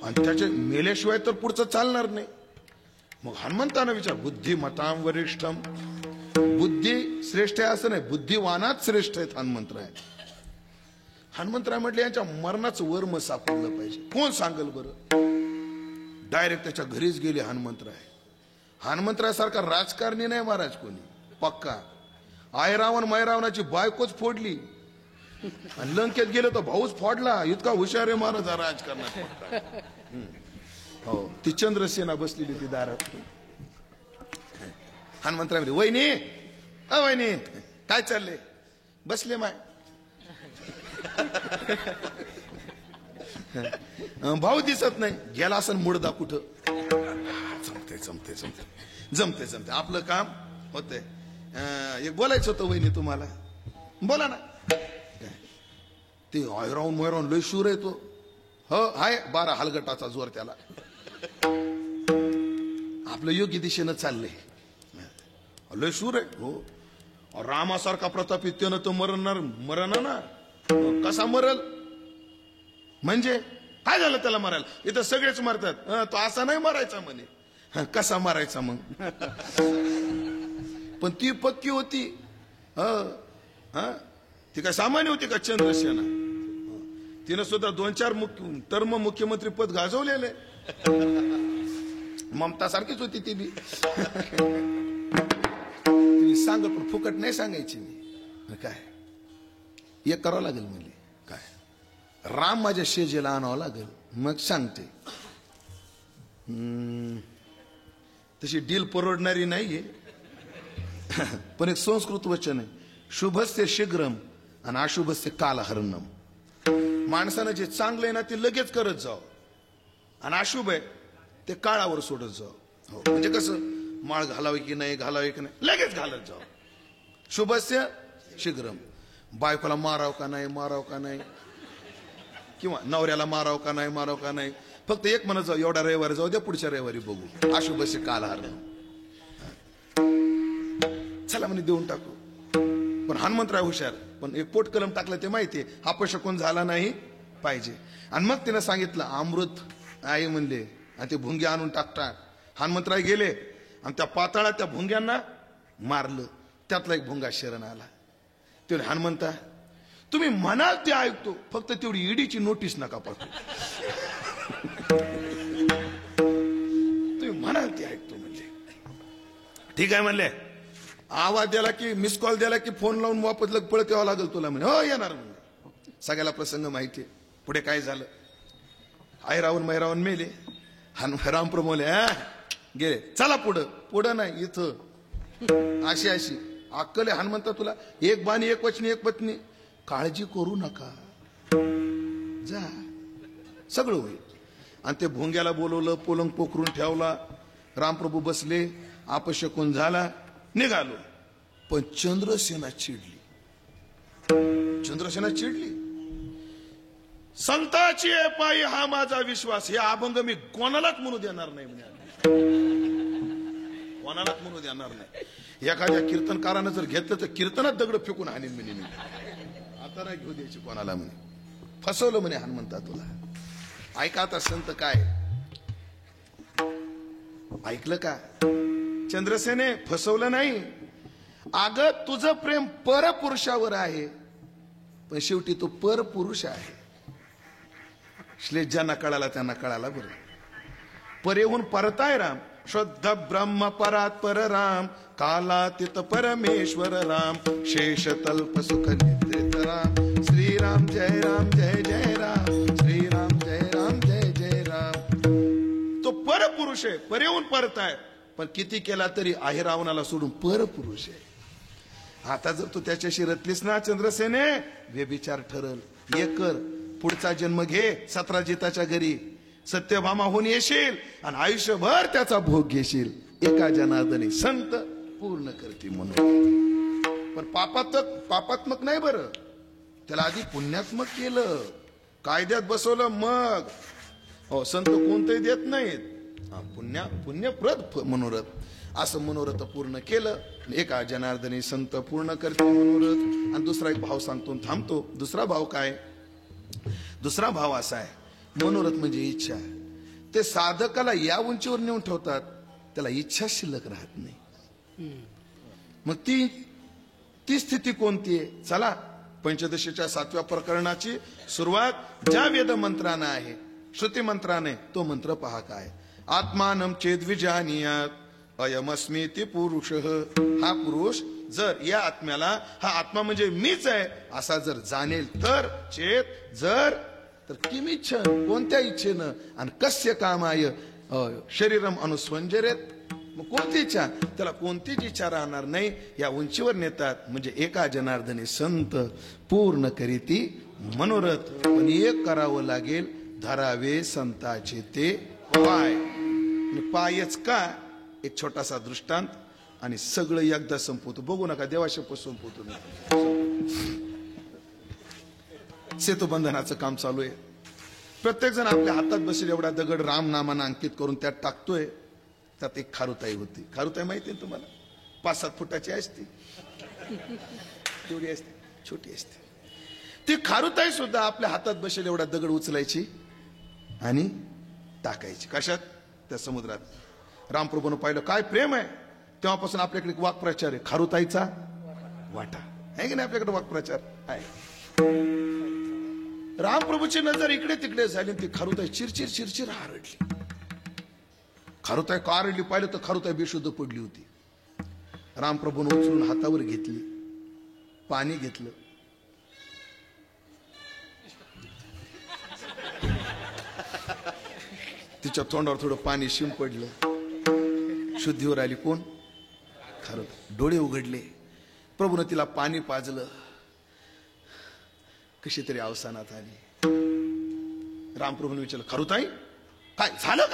आणि त्याचे मेल्याशिवाय तर पुढचं चालणार नाही. मग हनुमंतानं विचार, बुद्धिमतां वरिष्ठम. बुद्धी श्रेष्ठ आहे असं नाही, बुद्धिवानात श्रेष्ठ आहेत हनुमंतराय. हनुमंतराय म्हटले यांच्या मरणाचं वर्म सापडलं पाहिजे. कोण सांगल बरं? डायरेक्ट त्याच्या घरीच गेले हनुमंतराय. हनुमंतराय सारखा राजकारणी नाही महाराज कोणी, पक्का. ऐरावण मैरावणाची बायकोच फोडली, आणि लंकेत गेलो तर भाऊच फोडला. इतका हुशार आहे महाराज राजकारणात. हो, ती चंद्रसेना बसलेली ती दारात. हनुमंतराय म्हणले, वहिनी वहिनी काय चालले? बसले माय. भाऊ दिसत नाही, गेला असं मुडदा कुठं. जमते जमते जमते जमते जमते आपलं काम होतंय. एक बोलायचं होतं वहिनी तुम्हाला. बोला ना. ते ऐरावण मैरावण लय शूर आहे तो. हो हाय, 12 हलगटाचा जोर त्याला. आपलं योग्य दिशेनं चाललंय. लय शूर आहे हो. रामासारखा प्रतापी त्यानं तर मरण ना. कसा मरल म्हणजे? काय झालं त्याला मरायला? इथं सगळेच मरतात. तो असा नाही मरायचा म्हणे. कसा मारायचा मग? पण ती पक्की होती. ती काय सामान्य होती का चंद्रसेना? तिनं सुद्धा 2-4 टर्म मुख्यमंत्री पद गाजवलेले. ममता सारखीच होती ती बी. तिने सांग पण फुकट नाही सांगायची मी. काय एक करावं लागेल म्हणजे काय? राम माझ्या शेजेला आणावं लागेल, मग सांगते. तशी डील परवडणारी नाहीये, पण एक संस्कृत वचन आहे, शुभस्य शीघ्रम आणि अशुभस्य कालहरणम. माणसानं जे चांगलं आहे ना ते लगेच करत जाव, आणि अशुभ आहे ते काळावर सोडत जाव. हो, म्हणजे कसं? माळ घालावी की नाही, घालावी की नाही, लगेच घालत जाव. शुभस्य शीघ्रम. बायकोला माराव का नाही, माराव का नाही, किंवा नवऱ्याला माराव का नाही, माराव का नाही. फक्त एक म्हणत जाऊ, एवढ्या रविवारी जाऊ द्या, पुढच्या रविवारी बघू. अशुभस्य कालहरणम. चला म्हणे देऊन टाकू. पण हनुमंतराय हुशार, पण एक पोट कलम टाकलं ते माहितीये, अपशकुन झाला नाही पाहिजे. आणि मग तिनं सांगितलं अमृत आहे म्हणले, आणि ते भुंगे आणून टाकतात. हनुमंतराय गेले आणि त्या पाताळात त्या भुंग्यांना मारलं. त्यातला एक भुंगा शरण आला. ते हनुमंता, तुम्ही म्हणाल ते ऐकतो, फक्त तेवढी ईडीची नोटीस नका पाठवू. तुम्ही म्हणाल ते ऐकतो म्हणजे ठीक आहे म्हणले. आवाज द्याला की मिस कॉल द्याला की फोन लावून वापस पळत यावं लागेल तुला म्हणे. हो येणार म्हणजे. सगळ्याला प्रसंग माहितीये. पुढे काय झालं? ऐरावण मैरावण मेले. राम प्रमोले गेले. चला पुढं. पुढं नाही, इथं अशी अशी अक्कल आहे हनुमंता तुला. एक बाणी, एक वचनी, एक पत्नी. काळजी करू नका, जा सगळं होईल. आणि ते भोंग्याला बोलवलं, पोलंग पोखरून ठेवला, रामप्रभू बसले, अपशकुन झाला, निघालो. पण चंद्रसेना चिडली. चंद्रसेना चिडली. संताची आहे पायी हा माझा विश्वास, हे अभंग मी कोणालाच म्हणू देणार नाही म्हणे. कोणालाच म्हणू देणार नाही. एखाद्या कीर्तनकारानं जर घेतलं तर कीर्तनात दगड फेकून हाणीन म्हणे मी. आता नाही घेऊ द्यायची कोणाला म्हणे. फसवलं म्हणे हनुमंता तुला. ऐका आता संत काय ऐकलं का? चंद्रसेने फसवलं नाही. अगं तुझं प्रेम परपुरुषावर आहे, पण शेवटी तो परपुरुष आहे. श्लेष ज्यांना कळाला त्यांना कळाला बरं. परेहून परताय राम, शुद्ध ब्रह्म परात पर राम, कालातीत परमेश्वर राम, शेष तल्प सुख निद्रित राम, श्रीराम जय राम जय जय राम, श्रीराम जय राम जय जय राम. तो परपुरुष आहे, परेहून परताय. पण किती केला तरी आहे रावणाला सोडून परपुरुष आहे. आता जर तू त्याच्याशी रतलीस ना चंद्रसेने, व्यभिचार ठरल. एक कर, पुढचा जन्म घे 17 जिताच्या घरी, सत्यभामा होऊन येशील आणि आयुष्यभर त्याचा भोग घेशील. एका जनार्दनी संत पूर्ण करते म्हणून. पण पापात्मक नाही बरं, त्याला आधी पुण्यात्मक केलं, कायद्यात बसवलं, मग हो संत कोणतंही देत नाहीत. पुण्यप्रद मनोरथ असं मनोरथ पूर्ण केलं. एका जनार्दनी संत पूर्ण करते मनोरथ. आणि दुसरा एक भाव सांगतो, थांबतो. दुसरा भाव काय? दुसरा भाव असा आहे, मनोरथ म्हणजे इच्छा. ते साधकाला या उंचीवर नेऊन ठेवतात, त्याला इच्छा शिल्लक राहत नाही. मग ती स्थिती कोणती आहे? चला, पंचदशीच्या 7व्या प्रकरणाची सुरुवात ज्या वेद मंत्रानं आहे, श्रुती मंत्राने, तो मंत्र पहा काय. आत्मानं चेद विजानीयात अयमस्मीति पुरुष. हा पुरुष जर या आत्म्याला, हा आत्मा म्हणजे मीच आहे असा जर जाणेल तर, चेत जर, तर किम इच्छन, कोणत्या इच्छेनं, आणि कस्य कामाय शरीरम अनुस्वंजरेत. मग कोणती इच्छा? त्याला कोणतीच इच्छा राहणार नाही. या उंचीवर नेतात. म्हणजे एका जनार्दनी संत पूर्ण करीती मनोरथ. पण एक करावं लागेल, धरावे संताचे ते पाय. पायच का? एक छोटासा दृष्टांत आणि सगळं एकदा संपवतो. बघू नका, देवाशपथ संपवतो. सेतुबंधनाचं काम चालू आहे. प्रत्येक जण आपल्या हातात बसेल एवढा दगड राम नामानं अंकित करून त्यात टाकतोय. त्यात एक खारुताई होती. खारुताई माहिती आहे तुम्हाला? 5-7 फुटाची असते, तेवढी असते, छोटी असते. ती खारुताई सुद्धा आपल्या हातात बसेल एवढा दगड उचलायची आणि टाकायची. कशात? त्या समुद्रात. रामप्रभूनं पाहिलं काय प्रेम आहे. तेव्हापासून आपल्याकडे वाक्प्रचार आहे, खारुताईचा वाटा आहे की नाही? आपल्याकडे वाक्प्रचार आहे. रामप्रभूची नजर इकडे तिकडे झाली. ती खारुताई चिरचिर चिरचिर आरडली. खारुताई का आरडली पाहिलं तर खारुताई बेशुद्ध पडली होती. रामप्रभूनं उचलून हातावर घेतली, पाणी घेतलं, तिच्या तोंडावर थोडं पाणी शिंपडलं, शुद्धीवर आली. कोण? खारुताई. डोळे उघडले. प्रभूनं तिला पाणी पाजलं. कशी तरी अवसानात आली. रामप्रभूने विचारलं, खारुताई काय झालं?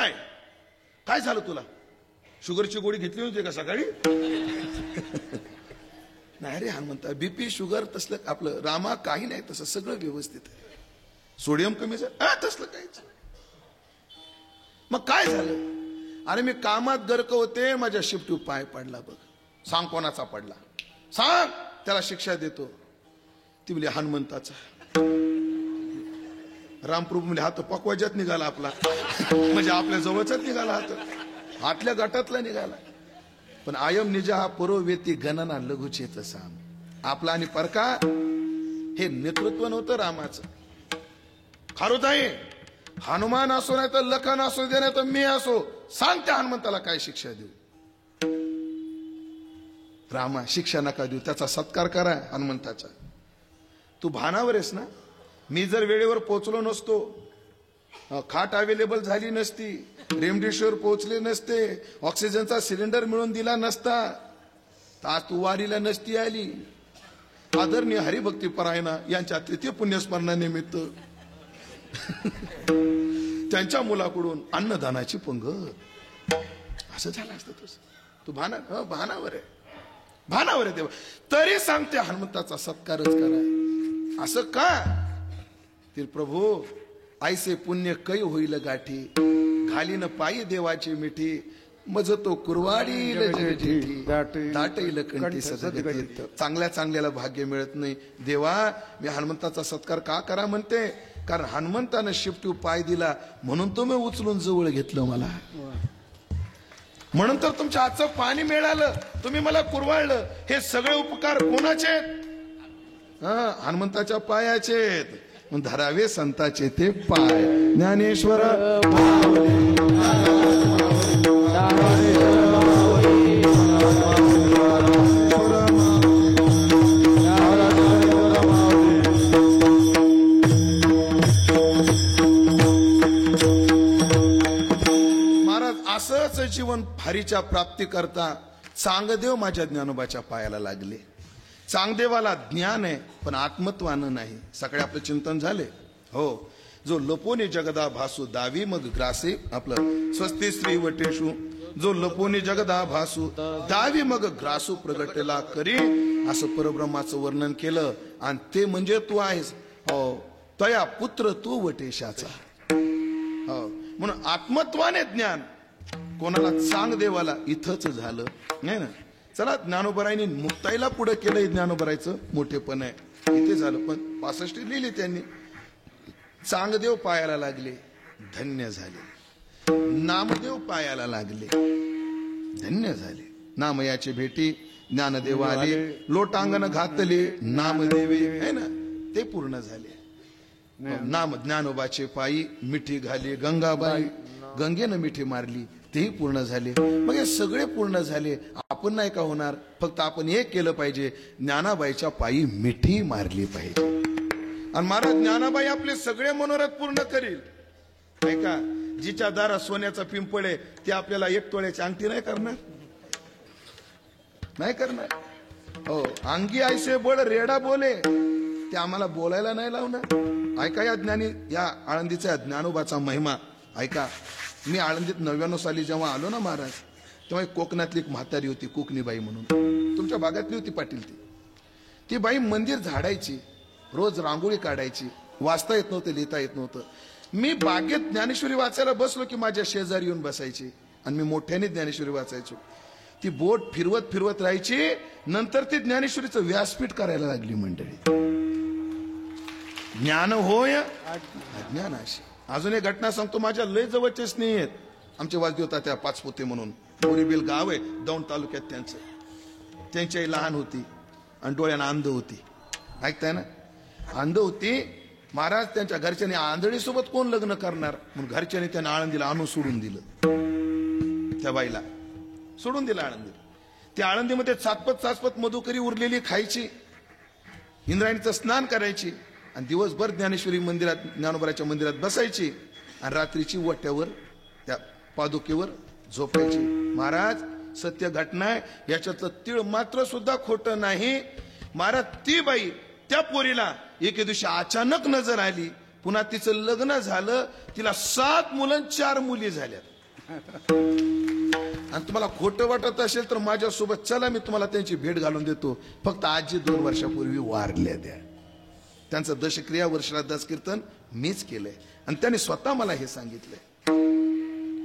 काय झालं तुला? शुगरची गोळी घेतली होती का सकाळी? नाही रे हनुमंता, बीपी शुगर तसलं आपलं रामा काही नाही, तसं सगळं व्यवस्थित आहे. सोडियम कमी झालं? तसलं काहीच. मग काय झालं? अरे मी कामात गर्क होते, माझ्या शिफ्टीव पाय पडला बघ. सांग कोणाचा पडला? सांग, त्याला शिक्षा देतो. ती म्हणजे हनुमंताचा. रामप्रभू म्हणजे हात पकवाजात निघाला आपला, म्हणजे आपल्या जवळचाच निघाला, हात आतल्या गटातला निघाला. पण आयम निजा हा परोवेती गणना लघुचेत साम. आपला आणि परका हे नेतृत्व नव्हतं रामाचं. खारुताई, हनुमान असो नाही तर लखन असो दे, नाही तर मी असो, सांग त्या हनुमंताला काय शिक्षा देऊ. रामा शिक्षा नका देऊ, त्याचा सत्कार करा हनुमंताचा. तू भानावर आहेस ना? मी जर वेळेवर पोहोचलो नसतो, खाट अवेलेबल झाली नसती, रेमडेसिवीर पोहोचले नसते, ऑक्सिजनचा सिलेंडर मिळून दिला नसता, तर आज तू वारीला नसती आली. आदरणीय हरिभक्ती परायणा यांच्या तृतीय पुण्यस्मरणानिमित्त त्यांच्या मुलाकडून अन्नदानाची पंगत. असं झालं असतं तू भानावर आहे तेव्हा तरी सांगते हनुमंताचा सत्कारच करा. असं का? ते प्रभू ऐसे पुण्य कै होईल गाठी, घालीन पायी देवाची मिठी, मज तो कुरवाडी दाटईल कंठी सदगतीत. चांगल्याला भाग्य मिळत नाही. देवा मी हनुमंताचा सत्कार का करा म्हणते? कारण हनुमंतानं शिफ्टीव पाय दिला म्हणून तुम्ही उचलून जवळ घेतलं मला, म्हणून तर तुमच्या हातचं पाणी मिळालं, तुम्ही मला कुरवाळलं. हे सगळे उपकार कोणाचे आहेत? हनुमंताच्या पायाचे आहेत. मग धरावे संताचे ते पाय. ज्ञानेश्वर असंच जीवन फारीच्या प्राप्ती करता चांगदेव माझ्या ज्ञानोबाच्या पायाला लागले. चांगदेवाला ज्ञान आहे पण आत्मत्वानं नाही. सकाळी आपलं चिंतन झाले. हो, जो लपोनी जगदा भासू दावी मग ग्रासे, आपलं स्वस्ती श्री वटेशू, जो लपोनी जगदा भासू दावी मग ग्रासू प्रगटला करी, असं परब्रह्माचं वर्णन केलं. आणि ते म्हणजे तू आहेस. हो, तया पुत्र तू वटेशाचा. हो, म्हणून आत्मत्वाने ज्ञान कोणाला चांगदेवाला इथंच झालं नाही ना. चला ज्ञानोबरायांनी मुक्ताईला पुढे केलंय. ज्ञानोबरायचं मोठेपण आहे इथे झालं. पण 65 लिहिली त्यांनी. चांगदेव पायाला लागले, धन्य झाले. नामदेव पायाला लागले, धन्य झाले. नामयाची भेटी ज्ञानदेव आले, लोटांगण घातले नामदेवे, है ना, ते पूर्ण झाले. नाम ज्ञानोबाचे पायी मिठी घाली गंगाबाई, गंगेनं मिठी मारली, तेही पूर्ण झाले. मग हे सगळे पूर्ण झाले. आपण नाही का होणार? फक्त आपण एक केलं पाहिजे, ज्ञानाबाईच्या पायी मिठी मारली पाहिजे. आणि महाराज ज्ञानाबाई आपले सगळे मनोरथ पूर्ण करील. ऐका, जिच्या दारात सोन्याचा पिंपळ आहे ते आपल्याला 1 तोळ्याची अंगठी नाही करणार, नाही करणार. हो, अंगी ऐसे बळ रेडा बोले, ते आम्हाला बोलायला नाही लावणार. ऐका या ज्ञानी, या आळंदीचा ज्ञानोबाचा महिमा ऐका. मी आळंदीत 99 साली जेव्हा आलो ना महाराज, तेव्हा एक कोकणातली एक म्हातारी होती, कोकणीबाई म्हणून, तुमच्या भागातली होती पाटील. ती बाई मंदिर झाडायची, रोज रांगोळी काढायची. वाचता येत नव्हतं, लिहिता येत नव्हतं. मी बागेत ज्ञानेश्वरी वाचायला बसलो की माझ्या शेजारी येऊन बसायची आणि मी मोठ्याने ज्ञानेश्वरी वाचायचो. ती बोट फिरवत फिरवत राहायची. नंतर ती ज्ञानेश्वरीचं व्यासपीठ करायला लागली मंडळी. ज्ञान होय अज्ञानाशी. अजून एक घटना सांगतो. माझ्या लय जवळचे स्नेही आहेत, आमचे वाजदी होता त्या पाचपोते म्हणून, बोरीबिल गाव आहे दौंड तालुक्यात. त्यांची आई लहान होती आणि डोळ्यानं अंध होती. ऐकताय ना, अंध होती. महाराज त्यांच्या घरच्यांनी आंधळीसोबत कोण लग्न करणार म्हणून घरच्यांनी त्यांना आळंदीला आणून सोडून दिलं. त्या बाईला सोडून दिलं आळंदीला. त्या आळंदीमध्ये चाचपत मधुकरी उरलेली खायची, इंद्रायणीचं स्नान करायची आणि दिवसभर ज्ञानेश्वरी मंदिरात, ज्ञानोबराच्या मंदिरात बसायची आणि रात्रीची वट्यावर त्या पादुकेवर झोपायची. महाराज सत्य घटना आहे, याच्यातलं तीळ मात्र सुद्धा खोटं नाही. महाराज ती बाई त्या पोरीला एके दिवशी अचानक नजर आली. पुन्हा तिचं लग्न झालं, तिला 7 मुलं 4 मुली झाल्या. आणि तुम्हाला खोटं वाटत असेल तर माझ्यासोबत चला, मी तुम्हाला त्यांची भेट घालून देतो. फक्त आजी 2 वर्षापूर्वी वारल्या. त्यांचं दशक्रिया वर्षराधास कीर्तन मीच केलंय आणि त्यांनी स्वतः मला हे सांगितलंय.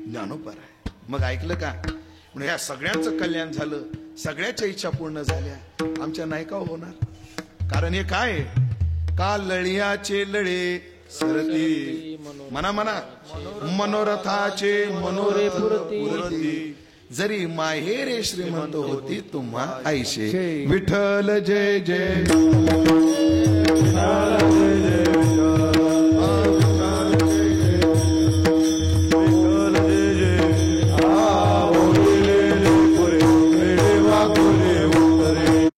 ज्ञानोबा आहे. मग ऐकलं का? म्हणून या सगळ्यांचं कल्याण झालं, सगळ्याच्या इच्छा पूर्ण झाल्या, आमच्या नाही का होणार? कारण हे काय, का लढियाचे लढे सरती, मना मनोरथाचे मनोरे पुरती, जरी माहेरे श्रीमंत होती तुम्हा ऐशे. विठ्ठल जय जय, विठ्ठल जय जय विठ्ठल.